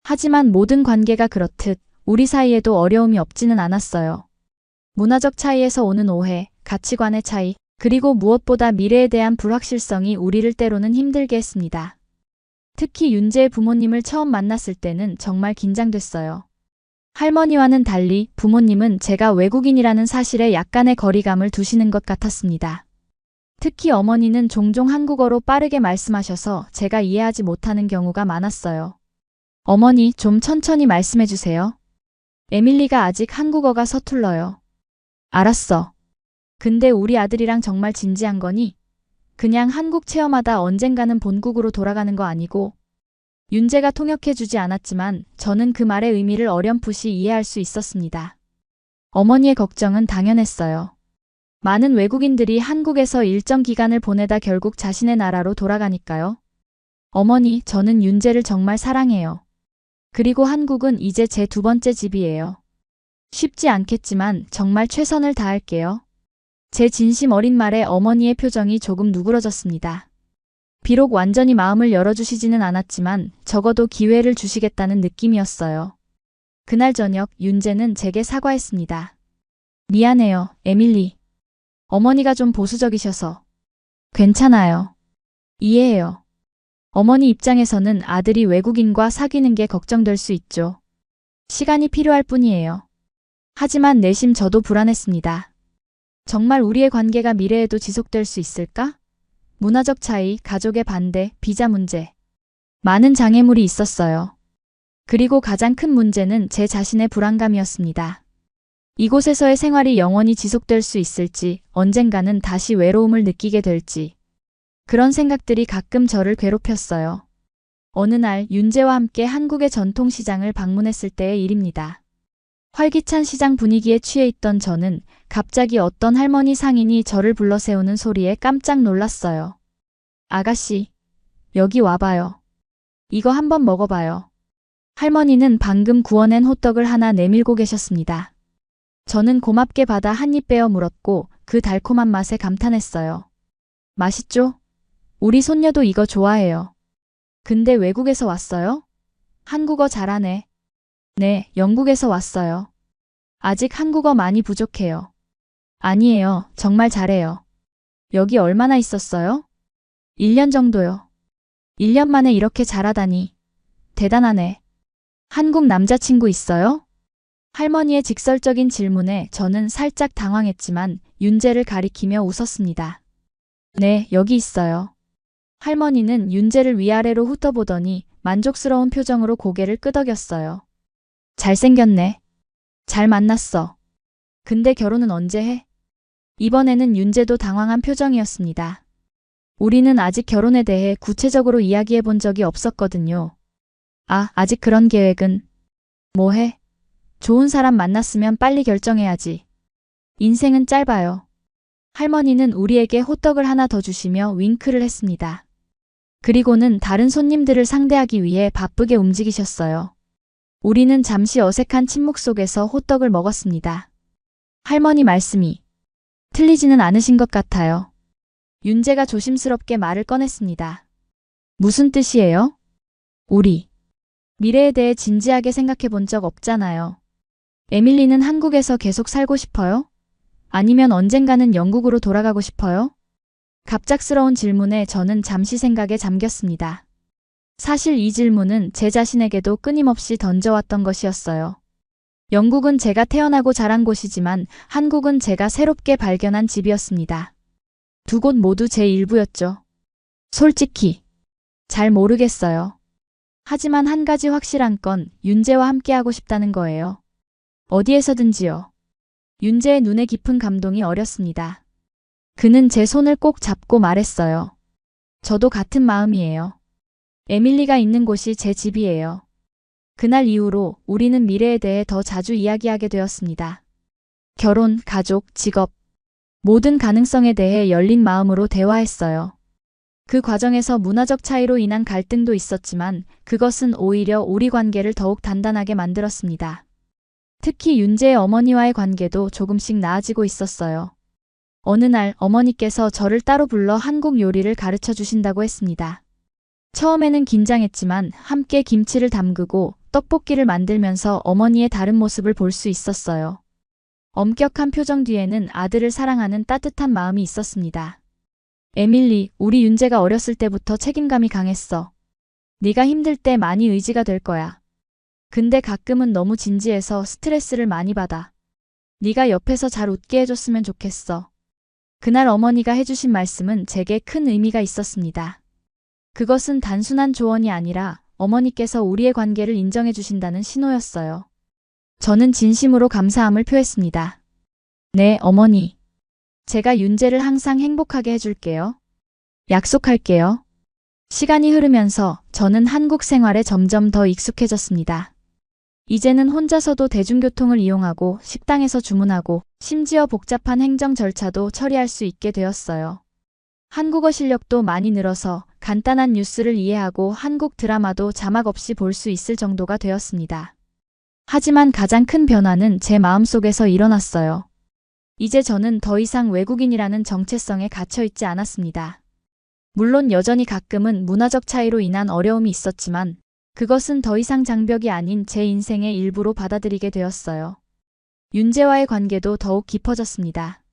하지만 모든 관계가 그렇듯 우리 사이에도 어려움이 없지는 않았어요. 문화적 차이에서 오는 오해, 가치관의 차이, 그리고 무엇보다 미래에 대한 불확실성이 우리를 때로는 힘들게 했습니다. 특히 윤재의 부모님을 처음 만났을 때는 정말 긴장됐어요. 할머니와는 달리 부모님은 제가 외국인이라는 사실에 약간의 거리감을 두시는 것 같았습니다. 특히 어머니는 종종 한국어로 빠르게 말씀하셔서 제가 이해하지 못하는 경우가 많았어요. 어머니, 좀 천천히 말씀해 주세요. 에밀리가 아직 한국어가 서툴러요. 알았어. 근데 우리 아들이랑 정말 진지한 거니? 그냥 한국 체험하다 언젠가는 본국으로 돌아가는 거 아니고? 윤재가 통역해주지 않았지만 저는 그 말의 의미를 어렴풋이 이해할 수 있었습니다. 어머니의 걱정은 당연했어요. 많은 외국인들이 한국에서 일정 기간을 보내다 결국 자신의 나라로 돌아가니까요. 어머니, 저는 윤재를 정말 사랑해요. 그리고 한국은 이제 제 두 번째 집이에요. 쉽지 않겠지만 정말 최선을 다할게요. 제 진심 어린 말에 어머니의 표정이 조금 누그러졌습니다. 비록 완전히 마음을 열어주시지는 않았지만 적어도 기회를 주시겠다는 느낌이었어요. 그날 저녁 윤재는 제게 사과했습니다. 미안해요, 에밀리. 어머니가 좀 보수적이셔서. 괜찮아요. 이해해요. 어머니 입장에서는 아들이 외국인과 사귀는 게 걱정될 수 있죠. 시간이 필요할 뿐이에요. 하지만 내심 저도 불안했습니다. 정말 우리의 관계가 미래에도 지속될 수 있을까? 문화적 차이, 가족의 반대, 비자 문제. 많은 장애물이 있었어요. 그리고 가장 큰 문제는 제 자신의 불안감이었습니다. 이곳에서의 생활이 영원히 지속될 수 있을지, 언젠가는 다시 외로움을 느끼게 될지. 그런 생각들이 가끔 저를 괴롭혔어요. 어느 날 윤재와 함께 한국의 전통시장을 방문했을 때의 일입니다. 활기찬 시장 분위기에 취해 있던 저는 갑자기 어떤 할머니 상인이 저를 불러 세우는 소리에 깜짝 놀랐어요. 아가씨, 여기 와봐요. 이거 한번 먹어봐요. 할머니는 방금 구워낸 호떡을 하나 내밀고 계셨습니다. 저는 고맙게 받아 한 입 빼어 물었고 그 달콤한 맛에 감탄했어요. 맛있죠? 우리 손녀도 이거 좋아해요. 근데 외국에서 왔어요? 한국어 잘하네. 네, 영국에서 왔어요. 아직 한국어 많이 부족해요. 아니에요, 정말 잘해요. 여기 얼마나 있었어요? 1년 정도요. 1년 만에 이렇게 잘하다니. 대단하네. 한국 남자친구 있어요? 할머니의 직설적인 질문에 저는 살짝 당황했지만 윤재를 가리키며 웃었습니다. 네, 여기 있어요. 할머니는 윤재를 위아래로 훑어보더니 만족스러운 표정으로 고개를 끄덕였어요. 잘생겼네. 잘 만났어. 근데 결혼은 언제 해? 이번에는 윤재도 당황한 표정이었습니다. 우리는 아직 결혼에 대해 구체적으로 이야기해 본 적이 없었거든요. 아, 아직 그런 계획은. 뭐 해? 좋은 사람 만났으면 빨리 결정해야지. 인생은 짧아요. 할머니는 우리에게 호떡을 하나 더 주시며 윙크를 했습니다. 그리고는 다른 손님들을 상대하기 위해 바쁘게 움직이셨어요. 우리는 잠시 어색한 침묵 속에서 호떡을 먹었습니다. 할머니 말씀이 틀리지는 않으신 것 같아요. 윤재가 조심스럽게 말을 꺼냈습니다. 무슨 뜻이에요? 우리 미래에 대해 진지하게 생각해 본 적 없잖아요. 에밀리는 한국에서 계속 살고 싶어요? 아니면 언젠가는 영국으로 돌아가고 싶어요? 갑작스러운 질문에 저는 잠시 생각에 잠겼습니다. 사실 이 질문은 제 자신에게도 끊임없이 던져왔던 것이었어요. 영국은 제가 태어나고 자란 곳이지만 한국은 제가 새롭게 발견한 집이었습니다. 두 곳 모두 제 일부였죠. 솔직히 잘 모르겠어요. 하지만 한 가지 확실한 건 윤재와 함께하고 싶다는 거예요. 어디에서든지요. 윤재의 눈에 깊은 감동이 어렸습니다. 그는 제 손을 꼭 잡고 말했어요. 저도 같은 마음이에요. 에밀리가 있는 곳이 제 집이에요. 그날 이후로 우리는 미래에 대해 더 자주 이야기하게 되었습니다. 결혼, 가족, 직업, 모든 가능성에 대해 열린 마음으로 대화했어요. 그 과정에서 문화적 차이로 인한 갈등도 있었지만 그것은 오히려 우리 관계를 더욱 단단하게 만들었습니다. 특히 윤재의 어머니와의 관계도 조금씩 나아지고 있었어요. 어느 날 어머니께서 저를 따로 불러 한국 요리를 가르쳐 주신다고 했습니다. 처음에는 긴장했지만 함께 김치를 담그고 떡볶이를 만들면서 어머니의 다른 모습을 볼 수 있었어요. 엄격한 표정 뒤에는 아들을 사랑하는 따뜻한 마음이 있었습니다. 에밀리, 우리 윤재가 어렸을 때부터 책임감이 강했어. 네가 힘들 때 많이 의지가 될 거야. 근데 가끔은 너무 진지해서 스트레스를 많이 받아. 네가 옆에서 잘 웃게 해줬으면 좋겠어. 그날 어머니가 해주신 말씀은 제게 큰 의미가 있었습니다. 그것은 단순한 조언이 아니라 어머니께서 우리의 관계를 인정해 주신다는 신호였어요. 저는 진심으로 감사함을 표했습니다. 네, 어머니. 제가 윤재를 항상 행복하게 해줄게요. 약속할게요. 시간이 흐르면서 저는 한국 생활에 점점 더 익숙해졌습니다. 이제는 혼자서도 대중교통을 이용하고 식당에서 주문하고 심지어 복잡한 행정 절차도 처리할 수 있게 되었어요. 한국어 실력도 많이 늘어서 간단한 뉴스를 이해하고 한국 드라마도 자막 없이 볼 수 있을 정도가 되었습니다. 하지만 가장 큰 변화는 제 마음속에서 일어났어요. 이제 저는 더 이상 외국인이라는 정체성에 갇혀 있지 않았습니다. 물론 여전히 가끔은 문화적 차이로 인한 어려움이 있었지만 그것은 더 이상 장벽이 아닌 제 인생의 일부로 받아들이게 되었어요. 윤재와의 관계도 더욱 깊어졌습니다.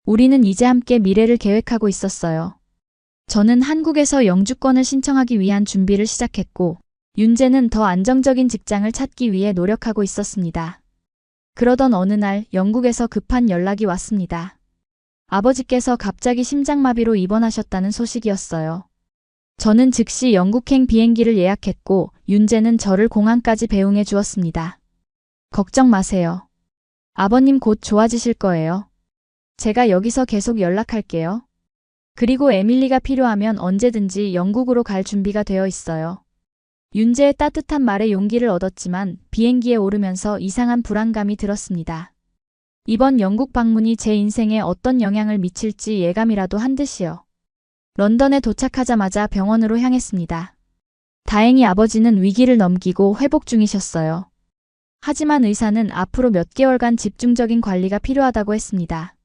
우리는 이제 함께 미래를 계획하고 있었어요. 저는 한국에서 영주권을 신청하기 위한 준비를 시작했고, 윤재는 더 안정적인 직장을 찾기 위해 노력하고 있었습니다. 그러던 어느 날 영국에서 급한 연락이 왔습니다. 아버지께서 갑자기 심장마비로 입원하셨다는 소식이었어요. 저는 즉시 영국행 비행기를 예약했고 윤재는 저를 공항까지 배웅해 주었습니다. 걱정 마세요. 아버님 곧 좋아지실 거예요. 제가 여기서 계속 연락할게요. 그리고 에밀리가 필요하면 언제든지 영국으로 갈 준비가 되어 있어요. 윤재의 따뜻한 말에 용기를 얻었지만 비행기에 오르면서 이상한 불안감이 들었습니다. 이번 영국 방문이 제 인생에 어떤 영향을 미칠지 예감이라도 한 듯이요. 런던에 도착하자마자 병원으로 향했습니다. 다행히 아버지는 위기를 넘기고 회복 중이셨어요. 하지만 의사는 앞으로 몇 개월간 집중적인 관리가 필요하다고 했습니다.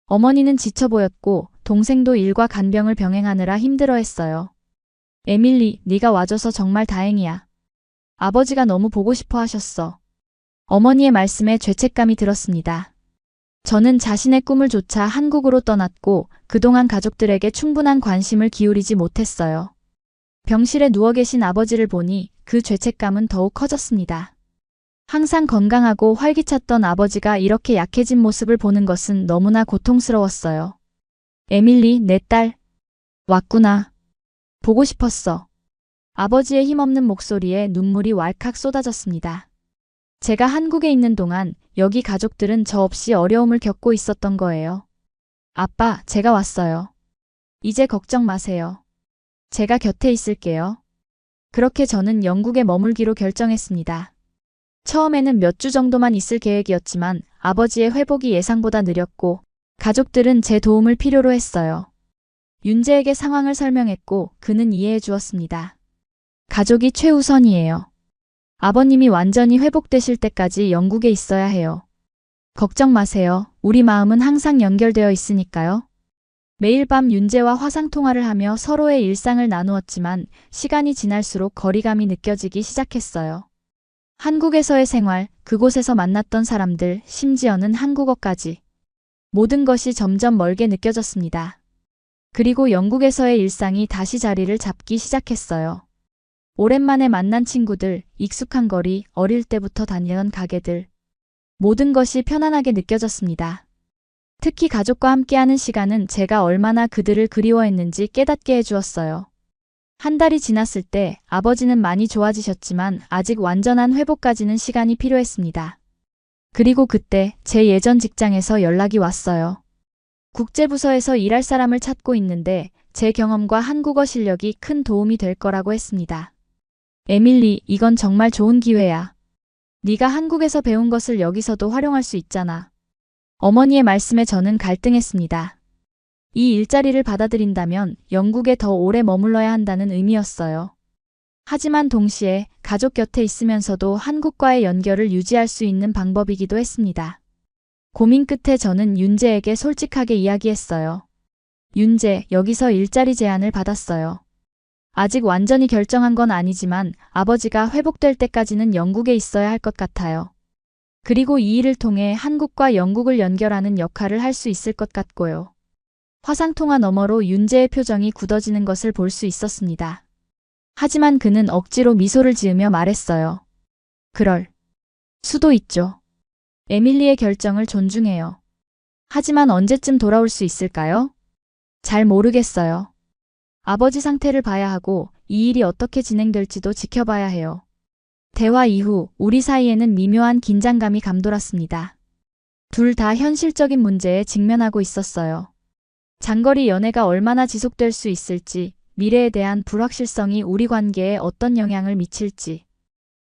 어머니는 지쳐 보였고 동생도 일과 간병을 병행하느라 힘들어했어요. 에밀리, 네가 와줘서 정말 다행이야. 아버지가 너무 보고 싶어 하셨어. 어머니의 말씀에 죄책감이 들었습니다. 저는 자신의 꿈을 좇아 한국으로 떠났고 그동안 가족들에게 충분한 관심을 기울이지 못했어요. 병실에 누워 계신 아버지를 보니 그 죄책감은 더욱 커졌습니다. 항상 건강하고 활기찼던 아버지가 이렇게 약해진 모습을 보는 것은 너무나 고통스러웠어요. 에밀리, 내 딸. 왔구나. 보고 싶었어. 아버지의 힘없는 목소리에 눈물이 왈칵 쏟아졌습니다. 제가 한국에 있는 동안 여기 가족들은 저 없이 어려움을 겪고 있었던 거예요. 아빠, 제가 왔어요. 이제 걱정 마세요. 제가 곁에 있을게요. 그렇게 저는 영국에 머물기로 결정했습니다. 처음에는 몇 주 정도만 있을 계획이었지만 아버지의 회복이 예상보다 느렸고 가족들은 제 도움을 필요로 했어요. 윤재에게 상황을 설명했고 그는 이해해 주었습니다. 가족이 최우선이에요. 아버님이 완전히 회복되실 때까지 영국에 있어야 해요. 걱정 마세요. 우리 마음은 항상 연결되어 있으니까요. 매일 밤 윤재와 화상통화를 하며 서로의 일상을 나누었지만 시간이 지날수록 거리감이 느껴지기 시작했어요. 한국에서의 생활, 그곳에서 만났던 사람들, 심지어는 한국어까지. 모든 것이 점점 멀게 느껴졌습니다. 그리고 영국에서의 일상이 다시 자리를 잡기 시작했어요. 오랜만에 만난 친구들, 익숙한 거리, 어릴 때부터 다니던 가게들. 모든 것이 편안하게 느껴졌습니다. 특히 가족과 함께하는 시간은 제가 얼마나 그들을 그리워했는지 깨닫게 해주었어요. 한 달이 지났을 때 아버지는 많이 좋아지셨지만 아직 완전한 회복까지는 시간이 필요했습니다. 그리고 그때 제 예전 직장에서 연락이 왔어요. 국제부서에서 일할 사람을 찾고 있는데 제 경험과 한국어 실력이 큰 도움이 될 거라고 했습니다. 에밀리, 이건 정말 좋은 기회야. 네가 한국에서 배운 것을 여기서도 활용할 수 있잖아. 어머니의 말씀에 저는 갈등했습니다. 이 일자리를 받아들인다면 영국에 더 오래 머물러야 한다는 의미였어요. 하지만 동시에 가족 곁에 있으면서도 한국과의 연결을 유지할 수 있는 방법이기도 했습니다. 고민 끝에 저는 윤재에게 솔직하게 이야기했어요. 윤재, 여기서 일자리 제안을 받았어요. 아직 완전히 결정한 건 아니지만 아버지가 회복될 때까지는 영국에 있어야 할 것 같아요. 그리고 이 일을 통해 한국과 영국을 연결하는 역할을 할 수 있을 것 같고요. 화상통화 너머로 윤재의 표정이 굳어지는 것을 볼 수 있었습니다. 하지만 그는 억지로 미소를 지으며 말했어요. 그럴 수도 있죠. 에밀리의 결정을 존중해요. 하지만 언제쯤 돌아올 수 있을까요? 잘 모르겠어요. 아버지 상태를 봐야 하고 이 일이 어떻게 진행될지도 지켜봐야 해요. 대화 이후 우리 사이에는 미묘한 긴장감이 감돌았습니다. 둘 다 현실적인 문제에 직면하고 있었어요. 장거리 연애가 얼마나 지속될 수 있을지, 미래에 대한 불확실성이 우리 관계에 어떤 영향을 미칠지.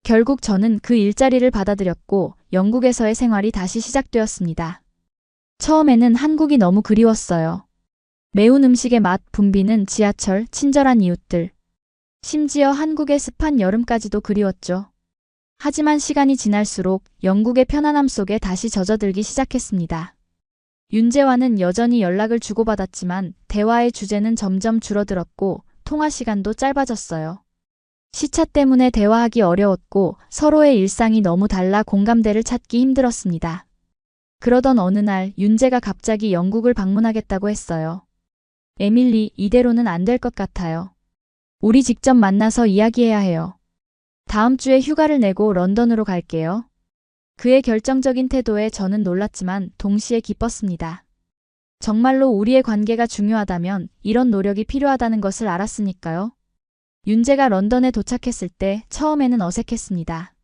결국 저는 그 일자리를 받아들였고 영국에서의 생활이 다시 시작되었습니다. 처음에는 한국이 너무 그리웠어요. 매운 음식의 맛, 붐비는 지하철, 친절한 이웃들. 심지어 한국의 습한 여름까지도 그리웠죠. 하지만 시간이 지날수록 영국의 편안함 속에 다시 젖어들기 시작했습니다. 윤재와는 여전히 연락을 주고받았지만 대화의 주제는 점점 줄어들었고 통화 시간도 짧아졌어요. 시차 때문에 대화하기 어려웠고 서로의 일상이 너무 달라 공감대를 찾기 힘들었습니다. 그러던 어느 날 윤재가 갑자기 영국을 방문하겠다고 했어요. 에밀리, 이대로는 안 될 것 같아요. 우리 직접 만나서 이야기해야 해요. 다음 주에 휴가를 내고 런던으로 갈게요. 그의 결정적인 태도에 저는 놀랐지만 동시에 기뻤습니다. 정말로 우리의 관계가 중요하다면 이런 노력이 필요하다는 것을 알았으니까요. 윤재가 런던에 도착했을 때 처음에는 어색했습니다.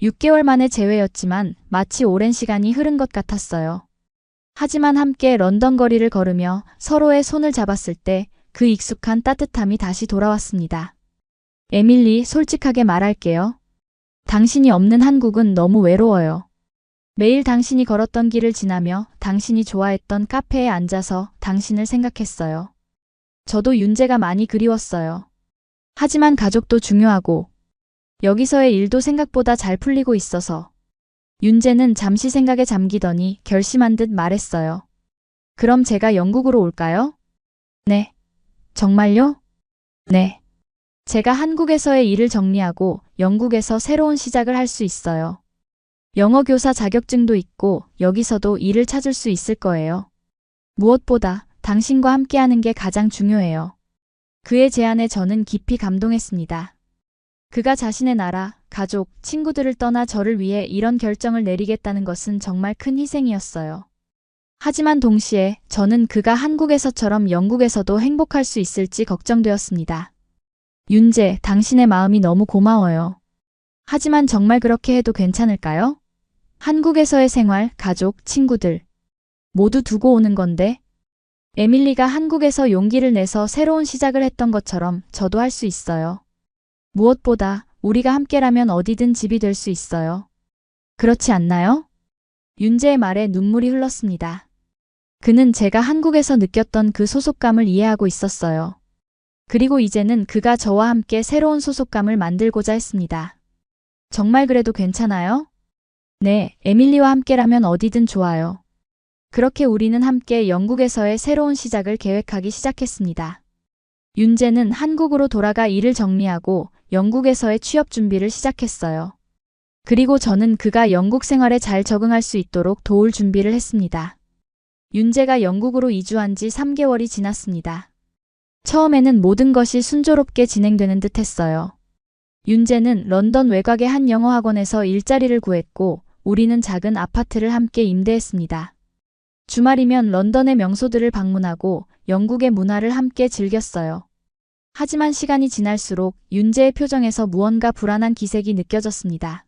6개월 만의 재회였지만 마치 오랜 시간이 흐른 것 같았어요. 하지만 함께 런던 거리를 걸으며 서로의 손을 잡았을 때 그 익숙한 따뜻함이 다시 돌아왔습니다. 에밀리, 솔직하게 말할게요. 당신이 없는 한국은 너무 외로워요. 매일 당신이 걸었던 길을 지나며 당신이 좋아했던 카페에 앉아서 당신을 생각했어요. 저도 윤재가 많이 그리웠어요. 하지만 가족도 중요하고 여기서의 일도 생각보다 잘 풀리고 있어서 윤재는 잠시 생각에 잠기더니 결심한 듯 말했어요. 그럼 제가 영국으로 올까요? 네. 정말요? 네. 제가 한국에서의 일을 정리하고 영국에서 새로운 시작을 할 수 있어요. 영어 교사 자격증도 있고 여기서도 일을 찾을 수 있을 거예요. 무엇보다 당신과 함께하는 게 가장 중요해요. 그의 제안에 저는 깊이 감동했습니다. 그가 자신의 나라, 가족, 친구들을 떠나 저를 위해 이런 결정을 내리겠다는 것은 정말 큰 희생이었어요. 하지만 동시에 저는 그가 한국에서처럼 영국에서도 행복할 수 있을지 걱정되었습니다. 윤재, 당신의 마음이 너무 고마워요. 하지만 정말 그렇게 해도 괜찮을까요? 한국에서의 생활, 가족, 친구들 모두 두고 오는 건데 에밀리가 한국에서 용기를 내서 새로운 시작을 했던 것처럼 저도 할 수 있어요. 무엇보다 우리가 함께라면 어디든 집이 될 수 있어요. 그렇지 않나요? 윤재의 말에 눈물이 흘렀습니다. 그는 제가 한국에서 느꼈던 그 소속감을 이해하고 있었어요. 그리고 이제는 그가 저와 함께 새로운 소속감을 만들고자 했습니다. 정말 그래도 괜찮아요? 네, 에밀리와 함께라면 어디든 좋아요. 그렇게 우리는 함께 영국에서의 새로운 시작을 계획하기 시작했습니다. 윤재는 한국으로 돌아가 일을 정리하고 영국에서의 취업 준비를 시작했어요. 그리고 저는 그가 영국 생활에 잘 적응할 수 있도록 도울 준비를 했습니다. 윤재가 영국으로 이주한 지 3개월이 지났습니다. 처음에는 모든 것이 순조롭게 진행되는 듯 했어요. 윤재는 런던 외곽의 한 영어 학원에서 일자리를 구했고 우리는 작은 아파트를 함께 임대했습니다. 주말이면 런던의 명소들을 방문하고 영국의 문화를 함께 즐겼어요. 하지만 시간이 지날수록 윤재의 표정에서 무언가 불안한 기색이 느껴졌습니다.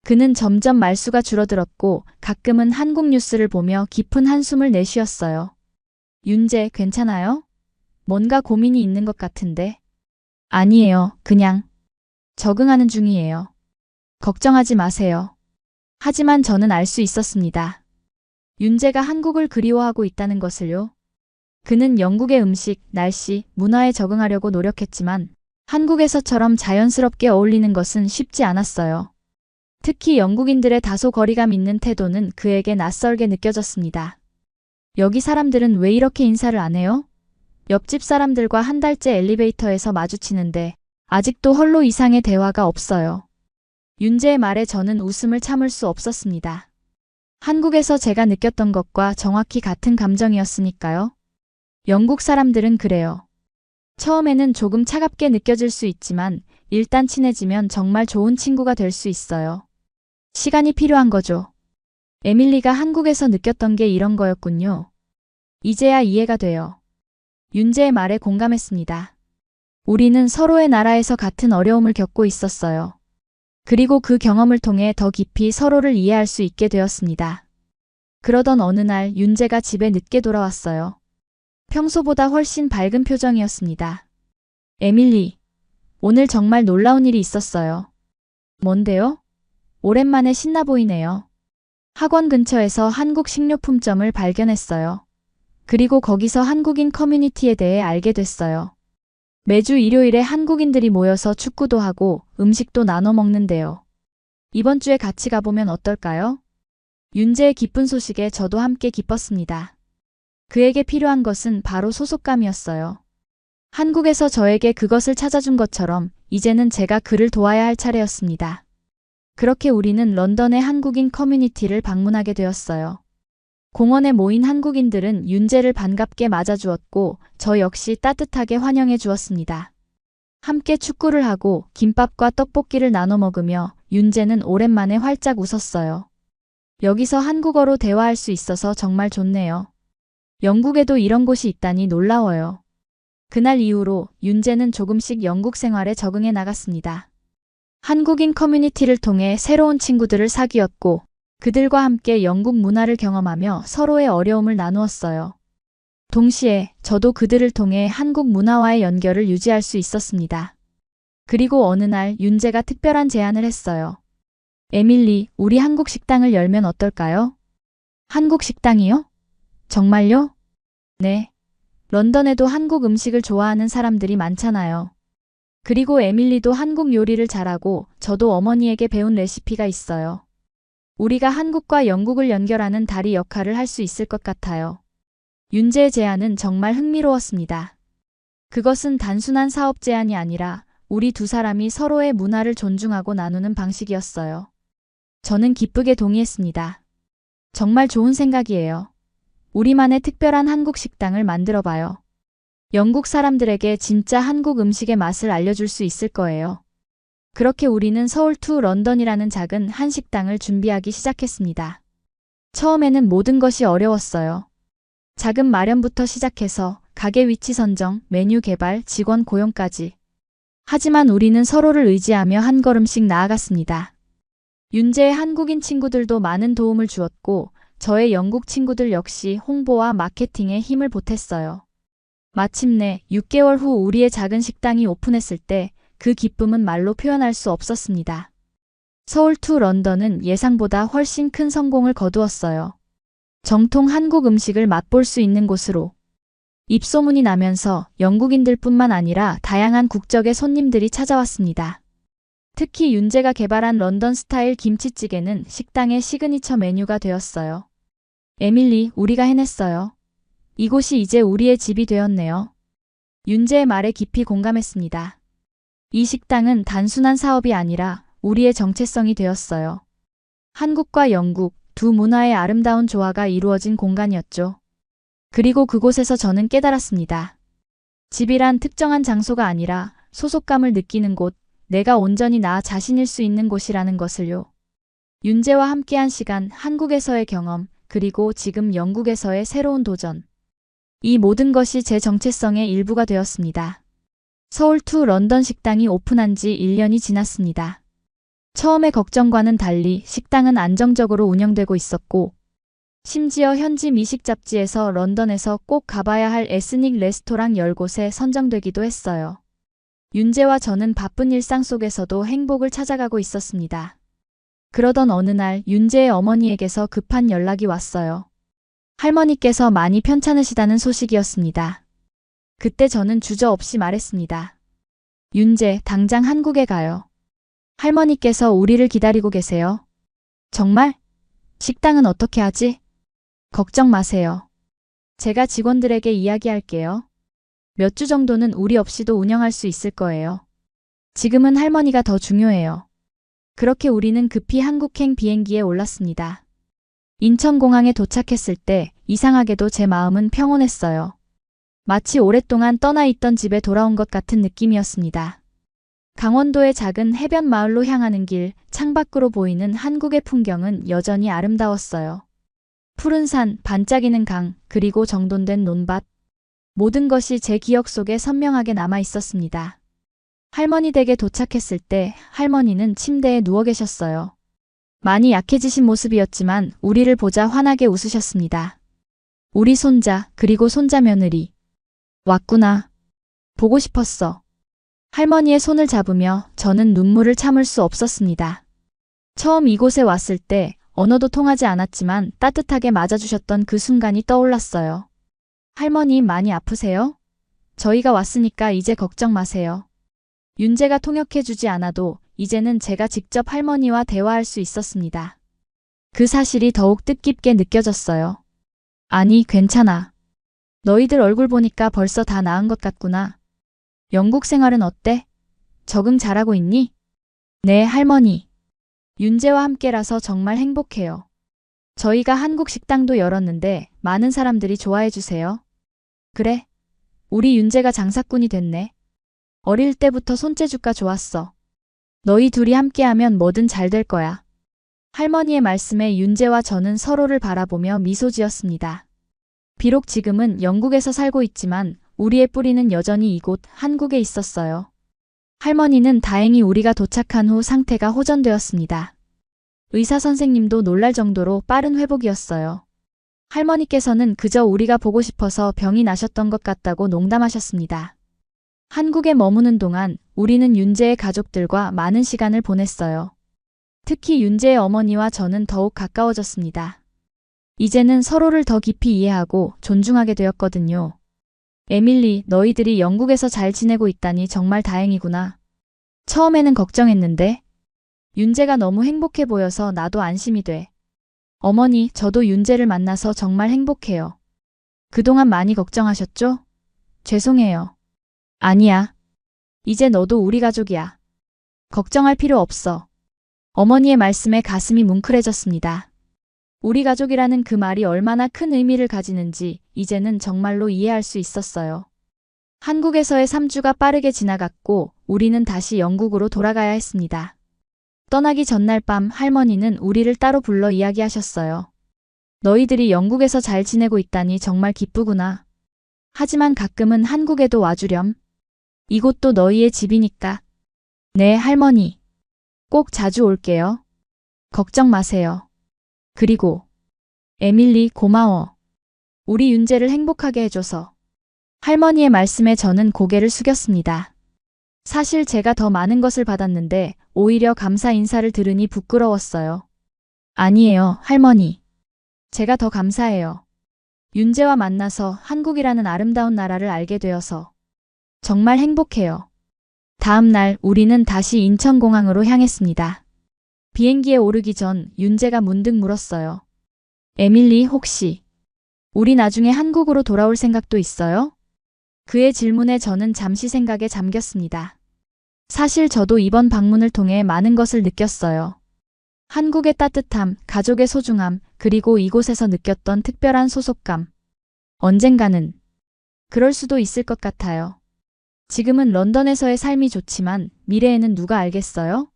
그는 점점 말수가 줄어들었고 가끔은 한국 뉴스를 보며 깊은 한숨을 내쉬었어요. 윤재, 괜찮아요? 뭔가 고민이 있는 것 같은데. 아니에요. 그냥 적응하는 중이에요. 걱정하지 마세요. 하지만 저는 알 수 있었습니다. 윤재가 한국을 그리워하고 있다는 것을요. 그는 영국의 음식, 날씨, 문화에 적응하려고 노력했지만 한국에서처럼 자연스럽게 어울리는 것은 쉽지 않았어요. 특히 영국인들의 다소 거리감 있는 태도는 그에게 낯설게 느껴졌습니다. 여기 사람들은 왜 이렇게 인사를 안 해요? 옆집 사람들과 한 달째 엘리베이터에서 마주치는데 아직도 헐로 이상의 대화가 없어요. 윤재의 말에 저는 웃음을 참을 수 없었습니다. 한국에서 제가 느꼈던 것과 정확히 같은 감정이었으니까요. 영국 사람들은 그래요. 처음에는 조금 차갑게 느껴질 수 있지만 일단 친해지면 정말 좋은 친구가 될 수 있어요. 시간이 필요한 거죠. 에밀리가 한국에서 느꼈던 게 이런 거였군요. 이제야 이해가 돼요. 윤재의 말에 공감했습니다. 우리는 서로의 나라에서 같은 어려움을 겪고 있었어요. 그리고 그 경험을 통해 더 깊이 서로를 이해할 수 있게 되었습니다. 그러던 어느 날 윤재가 집에 늦게 돌아왔어요. 평소보다 훨씬 밝은 표정이었습니다. 에밀리, 오늘 정말 놀라운 일이 있었어요. 뭔데요? 오랜만에 신나 보이네요. 학원 근처에서 한국 식료품점을 발견했어요. 그리고 거기서 한국인 커뮤니티에 대해 알게 됐어요. 매주 일요일에 한국인들이 모여서 축구도 하고 음식도 나눠 먹는데요. 이번 주에 같이 가보면 어떨까요? 윤재의 기쁜 소식에 저도 함께 기뻤습니다. 그에게 필요한 것은 바로 소속감이었어요. 한국에서 저에게 그것을 찾아준 것처럼 이제는 제가 그를 도와야 할 차례였습니다. 그렇게 우리는 런던의 한국인 커뮤니티를 방문하게 되었어요. 공원에 모인 한국인들은 윤재를 반갑게 맞아주었고 저 역시 따뜻하게 환영해 주었습니다. 함께 축구를 하고 김밥과 떡볶이를 나눠 먹으며 윤재는 오랜만에 활짝 웃었어요. 여기서 한국어로 대화할 수 있어서 정말 좋네요. 영국에도 이런 곳이 있다니 놀라워요. 그날 이후로 윤재는 조금씩 영국 생활에 적응해 나갔습니다. 한국인 커뮤니티를 통해 새로운 친구들을 사귀었고 그들과 함께 영국 문화를 경험하며 서로의 어려움을 나누었어요. 동시에 저도 그들을 통해 한국 문화와의 연결을 유지할 수 있었습니다. 그리고 어느 날 윤재가 특별한 제안을 했어요. 에밀리, 우리 한국 식당을 열면 어떨까요? 한국 식당이요? 정말요? 네. 런던에도 한국 음식을 좋아하는 사람들이 많잖아요. 그리고 에밀리도 한국 요리를 잘하고 저도 어머니에게 배운 레시피가 있어요. 우리가 한국과 영국을 연결하는 다리 역할을 할 수 있을 것 같아요. 윤재의 제안은 정말 흥미로웠습니다. 그것은 단순한 사업 제안이 아니라 우리 두 사람이 서로의 문화를 존중하고 나누는 방식이었어요. 저는 기쁘게 동의했습니다. 정말 좋은 생각이에요. 우리만의 특별한 한국 식당을 만들어봐요. 영국 사람들에게 진짜 한국 음식의 맛을 알려줄 수 있을 거예요. 그렇게 우리는 서울 투 런던이라는 작은 한식당을 준비하기 시작했습니다. 처음에는 모든 것이 어려웠어요. 자금 마련부터 시작해서 가게 위치 선정, 메뉴 개발, 직원 고용까지. 하지만 우리는 서로를 의지하며 한 걸음씩 나아갔습니다. 윤재의 한국인 친구들도 많은 도움을 주었고 저의 영국 친구들 역시 홍보와 마케팅에 힘을 보탰어요. 마침내 6개월 후 우리의 작은 식당이 오픈했을 때 그 기쁨은 말로 표현할 수 없었습니다. 서울 투 런던은 예상보다 훨씬 큰 성공을 거두었어요. 정통 한국 음식을 맛볼 수 있는 곳으로. 입소문이 나면서 영국인들뿐만 아니라 다양한 국적의 손님들이 찾아왔습니다. 특히 윤재가 개발한 런던 스타일 김치찌개는 식당의 시그니처 메뉴가 되었어요. 에밀리, 우리가 해냈어요. 이곳이 이제 우리의 집이 되었네요. 윤재의 말에 깊이 공감했습니다. 이 식당은 단순한 사업이 아니라 우리의 정체성이 되었어요. 한국과 영국 두 문화의 아름다운 조화가 이루어진 공간이었죠. 그리고 그곳에서 저는 깨달았습니다. 집이란 특정한 장소가 아니라 소속감을 느끼는 곳, 내가 온전히 나 자신일 수 있는 곳이라는 것을요. 윤재와 함께한 시간, 한국에서의 경험, 그리고 지금 영국에서의 새로운 도전. 이 모든 것이 제 정체성의 일부가 되었습니다. 서울 투 런던 식당이 오픈한 지 1년이 지났습니다. 처음의 걱정과는 달리 식당은 안정적으로 운영되고 있었고 심지어 현지 미식 잡지에서 런던에서 꼭 가봐야 할 에스닉 레스토랑 10곳에 선정되기도 했어요. 윤재와 저는 바쁜 일상 속에서도 행복을 찾아가고 있었습니다. 그러던 어느 날 윤재의 어머니에게서 급한 연락이 왔어요. 할머니께서 많이 편찮으시다는 소식이었습니다. 그때 저는 주저없이 말했습니다. 윤재, 당장 한국에 가요. 할머니께서 우리를 기다리고 계세요. 정말? 식당은 어떻게 하지? 걱정 마세요. 제가 직원들에게 이야기할게요. 몇 주 정도는 우리 없이도 운영할 수 있을 거예요. 지금은 할머니가 더 중요해요. 그렇게 우리는 급히 한국행 비행기에 올랐습니다. 인천공항에 도착했을 때 이상하게도 제 마음은 평온했어요. 마치 오랫동안 떠나 있던 집에 돌아온 것 같은 느낌이었습니다. 강원도의 작은 해변 마을로 향하는 길, 창밖으로 보이는 한국의 풍경은 여전히 아름다웠어요. 푸른 산, 반짝이는 강, 그리고 정돈된 논밭. 모든 것이 제 기억 속에 선명하게 남아 있었습니다. 할머니 댁에 도착했을 때 할머니는 침대에 누워 계셨어요. 많이 약해지신 모습이었지만 우리를 보자 환하게 웃으셨습니다. 우리 손자, 그리고 손자 며느리. 왔구나. 보고 싶었어. 할머니의 손을 잡으며 저는 눈물을 참을 수 없었습니다. 처음 이곳에 왔을 때 언어도 통하지 않았지만 따뜻하게 맞아주셨던 그 순간이 떠올랐어요. 할머니 많이 아프세요? 저희가 왔으니까 이제 걱정 마세요. 윤재가 통역해주지 않아도 이제는 제가 직접 할머니와 대화할 수 있었습니다. 그 사실이 더욱 뜻깊게 느껴졌어요. 아니, 괜찮아. 너희들 얼굴 보니까 벌써 다 나은 것 같구나. 영국 생활은 어때? 적응 잘하고 있니? 네, 할머니. 윤재와 함께라서 정말 행복해요. 저희가 한국 식당도 열었는데 많은 사람들이 좋아해 주세요. 그래. 우리 윤재가 장사꾼이 됐네. 어릴 때부터 손재주가 좋았어. 너희 둘이 함께하면 뭐든 잘 될 거야. 할머니의 말씀에 윤재와 저는 서로를 바라보며 미소 지었습니다. 비록 지금은 영국에서 살고 있지만 우리의 뿌리는 여전히 이곳 한국에 있었어요. 할머니는 다행히 우리가 도착한 후 상태가 호전되었습니다. 의사 선생님도 놀랄 정도로 빠른 회복이었어요. 할머니께서는 그저 우리가 보고 싶어서 병이 나셨던 것 같다고 농담하셨습니다. 한국에 머무는 동안 우리는 윤재의 가족들과 많은 시간을 보냈어요. 특히 윤재의 어머니와 저는 더욱 가까워졌습니다. 이제는 서로를 더 깊이 이해하고 존중하게 되었거든요. 에밀리, 너희들이 영국에서 잘 지내고 있다니 정말 다행이구나. 처음에는 걱정했는데 윤재가 너무 행복해 보여서 나도 안심이 돼. 어머니, 저도 윤재를 만나서 정말 행복해요. 그동안 많이 걱정하셨죠? 죄송해요. 아니야. 이제 너도 우리 가족이야. 걱정할 필요 없어. 어머니의 말씀에 가슴이 뭉클해졌습니다. 우리 가족이라는 그 말이 얼마나 큰 의미를 가지는지 이제는 정말로 이해할 수 있었어요. 한국에서의 3주가 빠르게 지나갔고 우리는 다시 영국으로 돌아가야 했습니다. 떠나기 전날 밤 할머니는 우리를 따로 불러 이야기하셨어요. 너희들이 영국에서 잘 지내고 있다니 정말 기쁘구나. 하지만 가끔은 한국에도 와주렴. 이곳도 너희의 집이니까. 네, 할머니. 꼭 자주 올게요. 걱정 마세요. 그리고 에밀리, 고마워. 우리 윤재를 행복하게 해줘서. 할머니의 말씀에 저는 고개를 숙였습니다. 사실 제가 더 많은 것을 받았는데 오히려 감사 인사를 들으니 부끄러웠어요. 아니에요, 할머니. 제가 더 감사해요. 윤재와 만나서 한국이라는 아름다운 나라를 알게 되어서 정말 행복해요. 다음 날 우리는 다시 인천공항으로 향했습니다. 비행기에 오르기 전 윤재가 문득 물었어요. 에밀리, 혹시 우리 나중에 한국으로 돌아올 생각도 있어요? 그의 질문에 저는 잠시 생각에 잠겼습니다. 사실 저도 이번 방문을 통해 많은 것을 느꼈어요. 한국의 따뜻함, 가족의 소중함, 그리고 이곳에서 느꼈던 특별한 소속감. 언젠가는 그럴 수도 있을 것 같아요. 지금은 런던에서의 삶이 좋지만 미래에는 누가 알겠어요?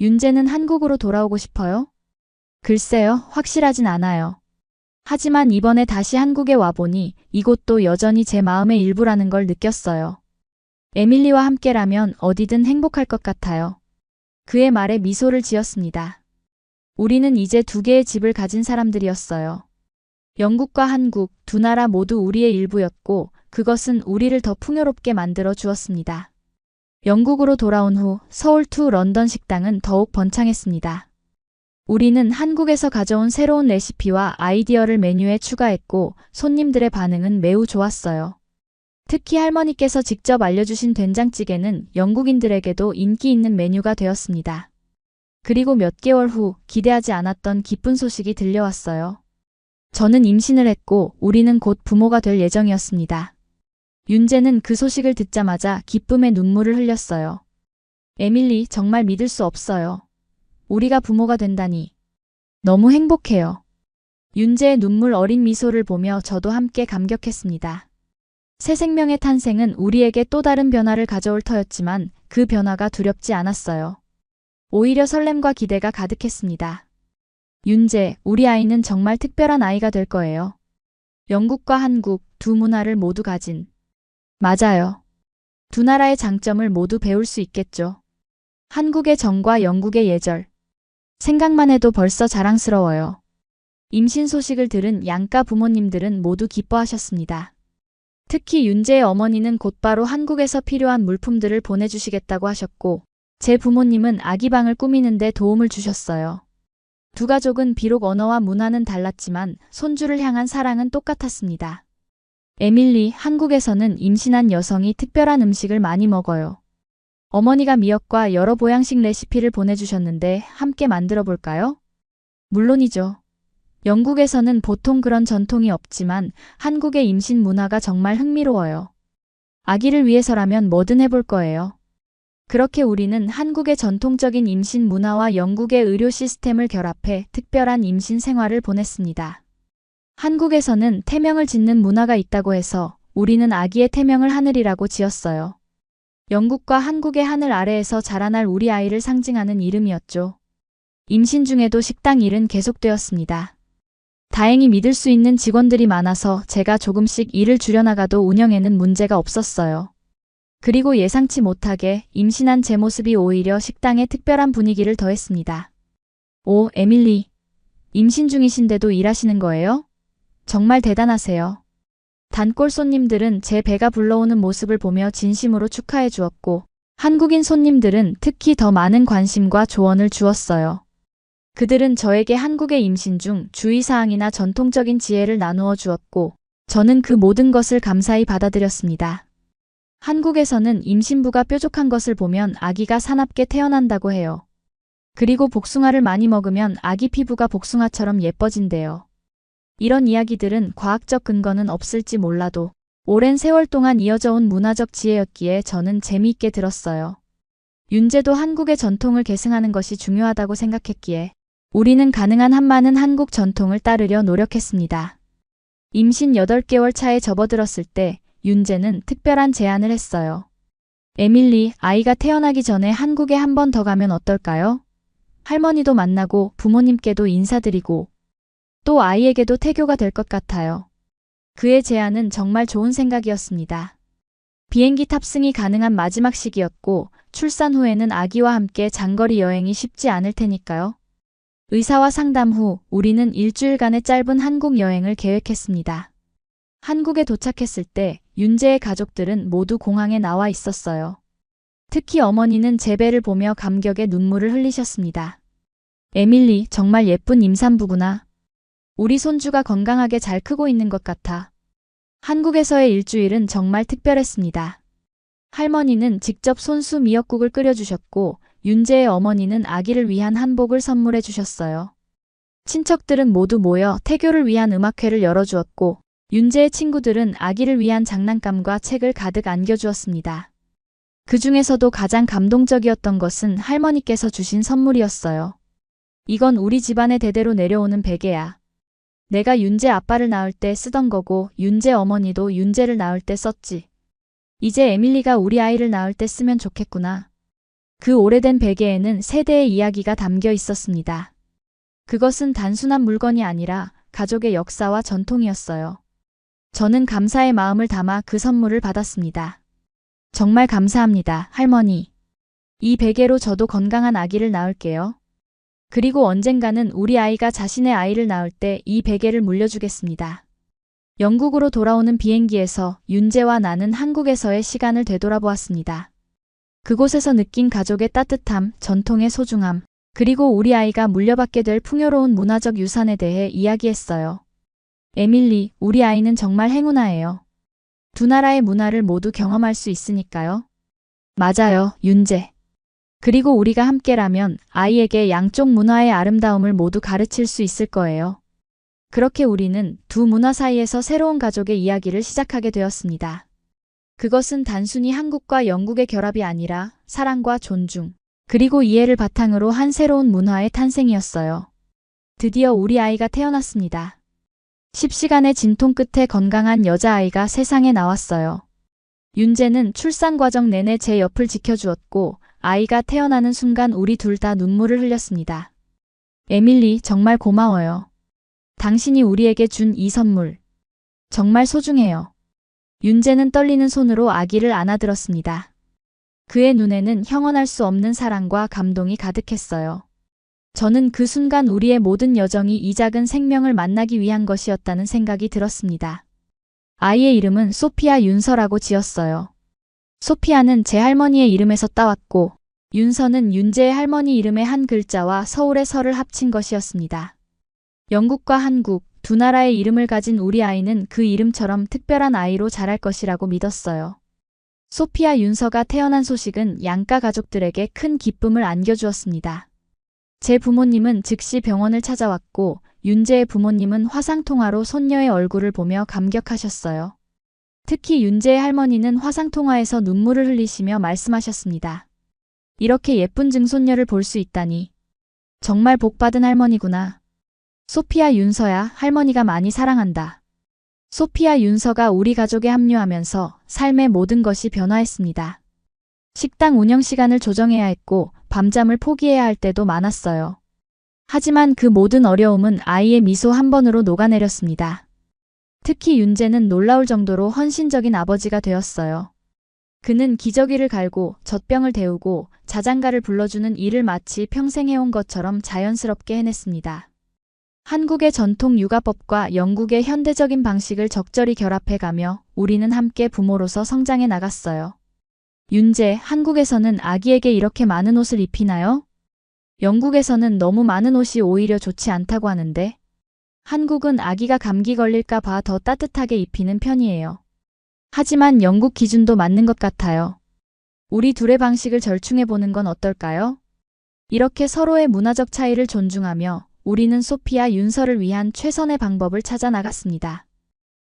윤재는 한국으로 돌아오고 싶어요? 글쎄요, 확실하진 않아요. 하지만 이번에 다시 한국에 와보니 이곳도 여전히 제 마음의 일부라는 걸 느꼈어요. 에밀리와 함께라면 어디든 행복할 것 같아요. 그의 말에 미소를 지었습니다. 우리는 이제 두 개의 집을 가진 사람들이었어요. 영국과 한국, 두 나라 모두 우리의 일부였고 그것은 우리를 더 풍요롭게 만들어 주었습니다. 영국으로 돌아온 후 서울 투 런던 식당은 더욱 번창했습니다. 우리는 한국에서 가져온 새로운 레시피와 아이디어를 메뉴에 추가했고 손님들의 반응은 매우 좋았어요. 특히 할머니께서 직접 알려주신 된장찌개는 영국인들에게도 인기 있는 메뉴가 되었습니다. 그리고 몇 개월 후 기대하지 않았던 기쁜 소식이 들려왔어요. 저는 임신을 했고 우리는 곧 부모가 될 예정이었습니다. 윤재는 그 소식을 듣자마자 기쁨의 눈물을 흘렸어요. 에밀리, 정말 믿을 수 없어요. 우리가 부모가 된다니. 너무 행복해요. 윤재의 눈물 어린 미소를 보며 저도 함께 감격했습니다. 새 생명의 탄생은 우리에게 또 다른 변화를 가져올 터였지만 그 변화가 두렵지 않았어요. 오히려 설렘과 기대가 가득했습니다. 윤재, 우리 아이는 정말 특별한 아이가 될 거예요. 영국과 한국, 두 문화를 모두 가진. 맞아요. 두 나라의 장점을 모두 배울 수 있겠죠. 한국의 정과 영국의 예절. 생각만 해도 벌써 자랑스러워요. 임신 소식을 들은 양가 부모님들은 모두 기뻐하셨습니다. 특히 윤재의 어머니는 곧바로 한국에서 필요한 물품들을 보내주시겠다고 하셨고, 제 부모님은 아기방을 꾸미는데 도움을 주셨어요. 두 가족은 비록 언어와 문화는 달랐지만 손주를 향한 사랑은 똑같았습니다. 에밀리, 한국에서는 임신한 여성이 특별한 음식을 많이 먹어요. 어머니가 미역과 여러 보양식 레시피를 보내주셨는데 함께 만들어 볼까요? 물론이죠. 영국에서는 보통 그런 전통이 없지만 한국의 임신 문화가 정말 흥미로워요. 아기를 위해서라면 뭐든 해볼 거예요. 그렇게 우리는 한국의 전통적인 임신 문화와 영국의 의료 시스템을 결합해 특별한 임신 생활을 보냈습니다. 한국에서는 태명을 짓는 문화가 있다고 해서 우리는 아기의 태명을 하늘이라고 지었어요. 영국과 한국의 하늘 아래에서 자라날 우리 아이를 상징하는 이름이었죠. 임신 중에도 식당 일은 계속되었습니다. 다행히 믿을 수 있는 직원들이 많아서 제가 조금씩 일을 줄여나가도 운영에는 문제가 없었어요. 그리고 예상치 못하게 임신한 제 모습이 오히려 식당에 특별한 분위기를 더했습니다. 오, 에밀리. 임신 중이신데도 일하시는 거예요? 정말 대단하세요. 단골 손님들은 제 배가 불러오는 모습을 보며 진심으로 축하해 주었고, 한국인 손님들은 특히 더 많은 관심과 조언을 주었어요. 그들은 저에게 한국의 임신 중 주의사항이나 전통적인 지혜를 나누어 주었고, 저는 그 모든 것을 감사히 받아들였습니다. 한국에서는 임신부가 뾰족한 것을 보면 아기가 사납게 태어난다고 해요. 그리고 복숭아를 많이 먹으면 아기 피부가 복숭아처럼 예뻐진대요. 이런 이야기들은 과학적 근거는 없을지 몰라도 오랜 세월 동안 이어져 온 문화적 지혜였기에 저는 재미있게 들었어요. 윤재도 한국의 전통을 계승하는 것이 중요하다고 생각했기에 우리는 가능한 한 많은 한국 전통을 따르려 노력했습니다. 임신 8개월 차에 접어들었을 때 윤재는 특별한 제안을 했어요. 에밀리, 아이가 태어나기 전에 한국에 한 번 더 가면 어떨까요? 할머니도 만나고 부모님께도 인사드리고 또 아이에게도 태교가 될 것 같아요. 그의 제안은 정말 좋은 생각이었습니다. 비행기 탑승이 가능한 마지막 시기였고 출산 후에는 아기와 함께 장거리 여행이 쉽지 않을 테니까요. 의사와 상담 후 우리는 일주일간의 짧은 한국 여행을 계획했습니다. 한국에 도착했을 때 윤재의 가족들은 모두 공항에 나와 있었어요. 특히 어머니는 제 배를 보며 감격의 눈물을 흘리셨습니다. 에밀리, 정말 예쁜 임산부구나. 우리 손주가 건강하게 잘 크고 있는 것 같아. 한국에서의 일주일은 정말 특별했습니다. 할머니는 직접 손수 미역국을 끓여주셨고 윤재의 어머니는 아기를 위한 한복을 선물해 주셨어요. 친척들은 모두 모여 태교를 위한 음악회를 열어주었고 윤재의 친구들은 아기를 위한 장난감과 책을 가득 안겨주었습니다. 그 중에서도 가장 감동적이었던 것은 할머니께서 주신 선물이었어요. 이건 우리 집안의 대대로 내려오는 베개야. 내가 윤재 아빠를 낳을 때 쓰던 거고 윤재 어머니도 윤재를 낳을 때 썼지. 이제 에밀리가 우리 아이를 낳을 때 쓰면 좋겠구나. 그 오래된 베개에는 세대의 이야기가 담겨 있었습니다. 그것은 단순한 물건이 아니라 가족의 역사와 전통이었어요. 저는 감사의 마음을 담아 그 선물을 받았습니다. 정말 감사합니다, 할머니. 이 베개로 저도 건강한 아기를 낳을게요. 그리고 언젠가는 우리 아이가 자신의 아이를 낳을 때 이 베개를 물려주겠습니다. 영국으로 돌아오는 비행기에서 윤재와 나는 한국에서의 시간을 되돌아보았습니다. 그곳에서 느낀 가족의 따뜻함, 전통의 소중함, 그리고 우리 아이가 물려받게 될 풍요로운 문화적 유산에 대해 이야기했어요. 에밀리, 우리 아이는 정말 행운아예요. 두 나라의 문화를 모두 경험할 수 있으니까요. 맞아요, 윤재. 그리고 우리가 함께라면 아이에게 양쪽 문화의 아름다움을 모두 가르칠 수 있을 거예요. 그렇게 우리는 두 문화 사이에서 새로운 가족의 이야기를 시작하게 되었습니다. 그것은 단순히 한국과 영국의 결합이 아니라 사랑과 존중, 그리고 이해를 바탕으로 한 새로운 문화의 탄생이었어요. 드디어 우리 아이가 태어났습니다. 10시간의 진통 끝에 건강한 여자아이가 세상에 나왔어요. 윤재는 출산 과정 내내 제 옆을 지켜주었고 아이가 태어나는 순간 우리 둘 다 눈물을 흘렸습니다. 에밀리, 정말 고마워요. 당신이 우리에게 준 이 선물. 정말 소중해요. 윤재는 떨리는 손으로 아기를 안아들었습니다. 그의 눈에는 형언할 수 없는 사랑과 감동이 가득했어요. 저는 그 순간 우리의 모든 여정이 이 작은 생명을 만나기 위한 것이었다는 생각이 들었습니다. 아이의 이름은 소피아 윤서라고 지었어요. 소피아는 제 할머니의 이름에서 따왔고 윤서는 윤재의 할머니 이름의 한 글자와 서울의 서를 합친 것이었습니다. 영국과 한국, 두 나라의 이름을 가진 우리 아이는 그 이름처럼 특별한 아이로 자랄 것이라고 믿었어요. 소피아 윤서가 태어난 소식은 양가 가족들에게 큰 기쁨을 안겨주었습니다. 제 부모님은 즉시 병원을 찾아왔고 윤재의 부모님은 화상통화로 손녀의 얼굴을 보며 감격하셨어요. 특히 윤재의 할머니는 화상통화에서 눈물을 흘리시며 말씀하셨습니다. 이렇게 예쁜 증손녀를 볼 수 있다니. 정말 복받은 할머니구나. 소피아 윤서야, 할머니가 많이 사랑한다. 소피아 윤서가 우리 가족에 합류하면서 삶의 모든 것이 변화했습니다. 식당 운영 시간을 조정해야 했고 밤잠을 포기해야 할 때도 많았어요. 하지만 그 모든 어려움은 아이의 미소 한 번으로 녹아내렸습니다. 특히 윤재는 놀라울 정도로 헌신적인 아버지가 되었어요. 그는 기저귀를 갈고 젖병을 데우고 자장가를 불러주는 일을 마치 평생 해온 것처럼 자연스럽게 해냈습니다. 한국의 전통 육아법과 영국의 현대적인 방식을 적절히 결합해가며 우리는 함께 부모로서 성장해 나갔어요. 윤재, 한국에서는 아기에게 이렇게 많은 옷을 입히나요? 영국에서는 너무 많은 옷이 오히려 좋지 않다고 하는데 한국은 아기가 감기 걸릴까 봐 더 따뜻하게 입히는 편이에요. 하지만 영국 기준도 맞는 것 같아요. 우리 둘의 방식을 절충해보는 건 어떨까요? 이렇게 서로의 문화적 차이를 존중하며 우리는 소피아 윤서를 위한 최선의 방법을 찾아 나갔습니다.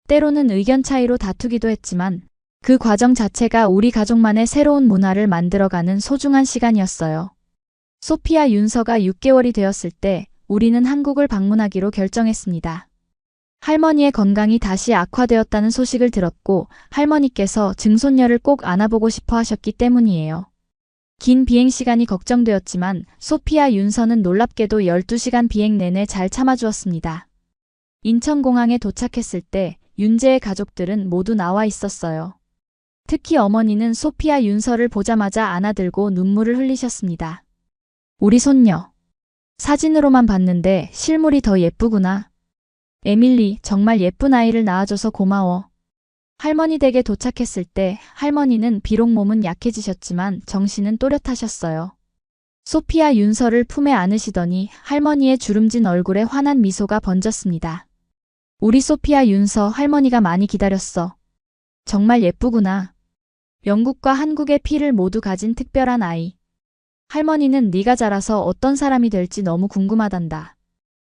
때로는 의견 차이로 다투기도 했지만 그 과정 자체가 우리 가족만의 새로운 문화를 만들어가는 소중한 시간이었어요. 소피아 윤서가 6개월이 되었을 때 우리는 한국을 방문하기로 결정했습니다. 할머니의 건강이 다시 악화되었다는 소식을 들었고 할머니께서 증손녀를 꼭 안아보고 싶어 하셨기 때문이에요. 긴 비행시간이 걱정되었지만 소피아 윤서는 놀랍게도 12시간 비행 내내 잘 참아주었습니다. 인천공항에 도착했을 때 윤재의 가족들은 모두 나와 있었어요. 특히 어머니는 소피아 윤서를 보자마자 안아들고 눈물을 흘리셨습니다. 우리 손녀. 사진으로만 봤는데 실물이 더 예쁘구나. 에밀리, 정말 예쁜 아이를 낳아줘서 고마워. 할머니 댁에 도착했을 때 할머니는 비록 몸은 약해지셨지만 정신은 또렷하셨어요. 소피아 윤서를 품에 안으시더니 할머니의 주름진 얼굴에 환한 미소가 번졌습니다. 우리 소피아 윤서, 할머니가 많이 기다렸어. 정말 예쁘구나. 영국과 한국의 피를 모두 가진 특별한 아이. 할머니는 네가 자라서 어떤 사람이 될지 너무 궁금하단다.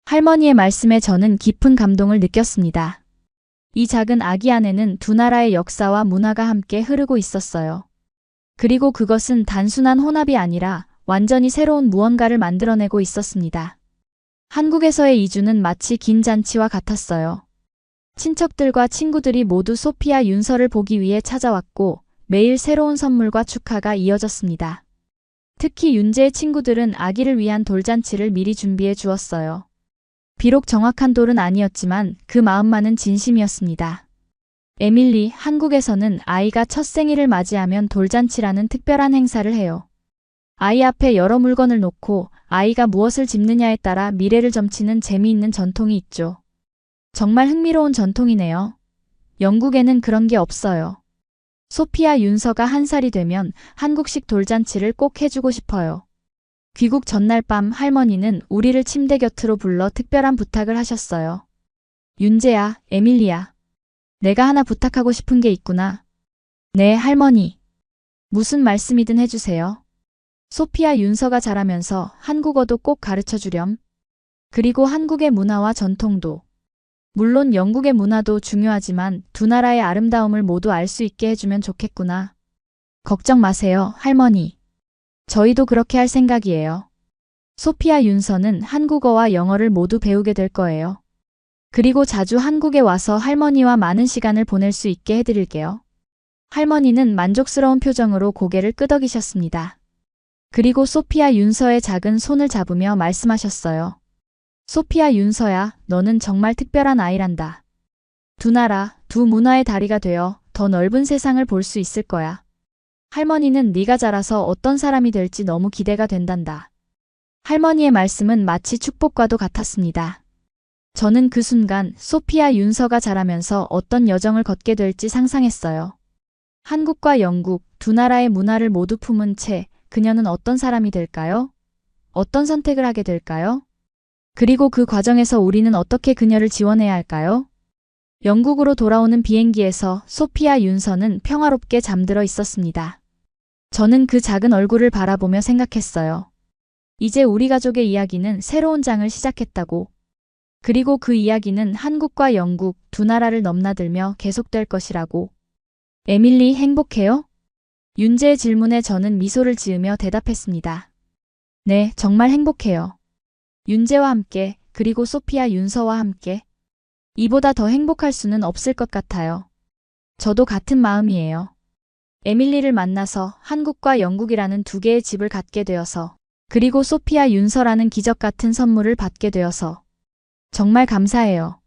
할머니의 말씀에 저는 깊은 감동을 느꼈습니다. 이 작은 아기 안에는 두 나라의 역사와 문화가 함께 흐르고 있었어요. 그리고 그것은 단순한 혼합이 아니라 완전히 새로운 무언가를 만들어내고 있었습니다. 한국에서의 이주는 마치 긴 잔치와 같았어요. 친척들과 친구들이 모두 소피아 윤서를 보기 위해 찾아왔고 매일 새로운 선물과 축하가 이어졌습니다. 특히 윤재의 친구들은 아기를 위한 돌잔치를 미리 준비해 주었어요. 비록 정확한 돌은 아니었지만 그 마음만은 진심이었습니다. 에밀리, 한국에서는 아이가 첫 생일을 맞이하면 돌잔치라는 특별한 행사를 해요. 아이 앞에 여러 물건을 놓고 아이가 무엇을 집느냐에 따라 미래를 점치는 재미있는 전통이 있죠. 정말 흥미로운 전통이네요. 영국에는 그런 게 없어요. 소피아 윤서가 1살이 되면 한국식 돌잔치를 꼭 해주고 싶어요. 귀국 전날 밤 할머니는 우리를 침대 곁으로 불러 특별한 부탁을 하셨어요. 윤재야, 에밀리야. 내가 하나 부탁하고 싶은 게 있구나. 네, 할머니. 무슨 말씀이든 해주세요. 소피아 윤서가 자라면서 한국어도 꼭 가르쳐 주렴. 그리고 한국의 문화와 전통도. 물론 영국의 문화도 중요하지만 두 나라의 아름다움을 모두 알 수 있게 해주면 좋겠구나. 걱정 마세요, 할머니. 저희도 그렇게 할 생각이에요. 소피아 윤서는 한국어와 영어를 모두 배우게 될 거예요. 그리고 자주 한국에 와서 할머니와 많은 시간을 보낼 수 있게 해드릴게요. 할머니는 만족스러운 표정으로 고개를 끄덕이셨습니다. 그리고 소피아 윤서의 작은 손을 잡으며 말씀하셨어요. 소피아 윤서야, 너는 정말 특별한 아이란다. 두 나라, 두 문화의 다리가 되어 더 넓은 세상을 볼 수 있을 거야. 할머니는 네가 자라서 어떤 사람이 될지 너무 기대가 된단다. 할머니의 말씀은 마치 축복과도 같았습니다. 저는 그 순간 소피아 윤서가 자라면서 어떤 여정을 걷게 될지 상상했어요. 한국과 영국 두 나라의 문화를 모두 품은 채 그녀는 어떤 사람이 될까요? 어떤 선택을 하게 될까요? 그리고 그 과정에서 우리는 어떻게 그녀를 지원해야 할까요? 영국으로 돌아오는 비행기에서 소피아 윤서는 평화롭게 잠들어 있었습니다. 저는 그 작은 얼굴을 바라보며 생각했어요. 이제 우리 가족의 이야기는 새로운 장을 시작했다고. 그리고 그 이야기는 한국과 영국 두 나라를 넘나들며 계속될 것이라고. 에밀리 행복해요? 윤재의 질문에 저는 미소를 지으며 대답했습니다. 네, 정말 행복해요. 윤재와 함께, 그리고 소피아 윤서와 함께. 이보다 더 행복할 수는 없을 것 같아요. 저도 같은 마음이에요. 에밀리를 만나서 한국과 영국이라는 두 개의 집을 갖게 되어서, 그리고 소피아 윤서라는 기적 같은 선물을 받게 되어서 정말 감사해요.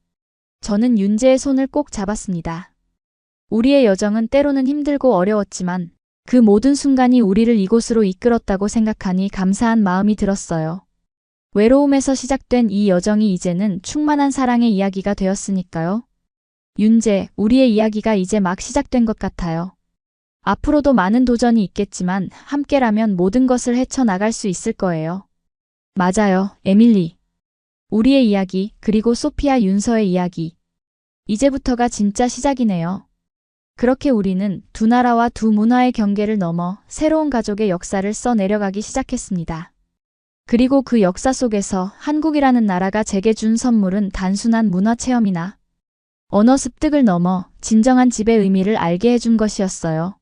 저는 윤재의 손을 꼭 잡았습니다. 우리의 여정은 때로는 힘들고 어려웠지만 그 모든 순간이 우리를 이곳으로 이끌었다고 생각하니 감사한 마음이 들었어요. 외로움에서 시작된 이 여정이 이제는 충만한 사랑의 이야기가 되었으니까요. 윤재, 우리의 이야기가 이제 막 시작된 것 같아요. 앞으로도 많은 도전이 있겠지만 함께라면 모든 것을 헤쳐나갈 수 있을 거예요. 맞아요, 에밀리. 우리의 이야기, 그리고 소피아 윤서의 이야기. 이제부터가 진짜 시작이네요. 그렇게 우리는 두 나라와 두 문화의 경계를 넘어 새로운 가족의 역사를 써내려가기 시작했습니다. 그리고 그 역사 속에서 한국이라는 나라가 제게 준 선물은 단순한 문화체험이나 언어 습득을 넘어 진정한 집의 의미를 알게 해준 것이었어요.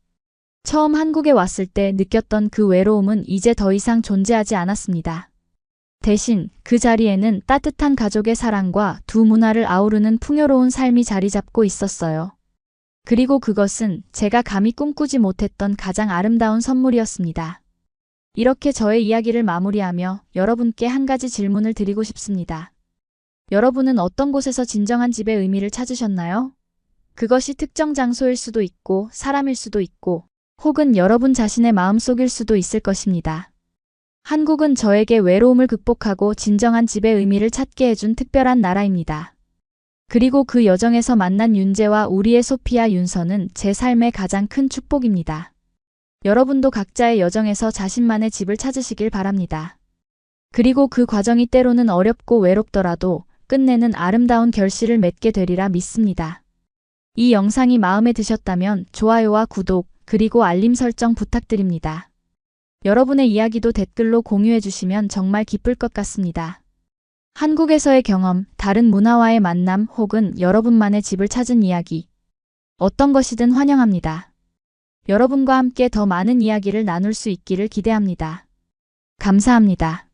처음 한국에 왔을 때 느꼈던 그 외로움은 이제 더 이상 존재하지 않았습니다. 대신 그 자리에는 따뜻한 가족의 사랑과 두 문화를 아우르는 풍요로운 삶이 자리 잡고 있었어요. 그리고 그것은 제가 감히 꿈꾸지 못했던 가장 아름다운 선물이었습니다. 이렇게 저의 이야기를 마무리하며 여러분께 한 가지 질문을 드리고 싶습니다. 여러분은 어떤 곳에서 진정한 집의 의미를 찾으셨나요? 그것이 특정 장소일 수도 있고 사람일 수도 있고 혹은 여러분 자신의 마음속일 수도 있을 것입니다. 한국은 저에게 외로움을 극복하고 진정한 집의 의미를 찾게 해준 특별한 나라입니다. 그리고 그 여정에서 만난 윤재와 우리의 소피아 윤서는 제 삶의 가장 큰 축복입니다. 여러분도 각자의 여정에서 자신만의 집을 찾으시길 바랍니다. 그리고 그 과정이 때로는 어렵고 외롭더라도 끝내는 아름다운 결실을 맺게 되리라 믿습니다. 이 영상이 마음에 드셨다면 좋아요와 구독, 그리고 알림 설정 부탁드립니다. 여러분의 이야기도 댓글로 공유해 주시면 정말 기쁠 것 같습니다. 한국에서의 경험, 다른 문화와의 만남 혹은 여러분만의 집을 찾은 이야기. 어떤 것이든 환영합니다. 여러분과 함께 더 많은 이야기를 나눌 수 있기를 기대합니다. 감사합니다.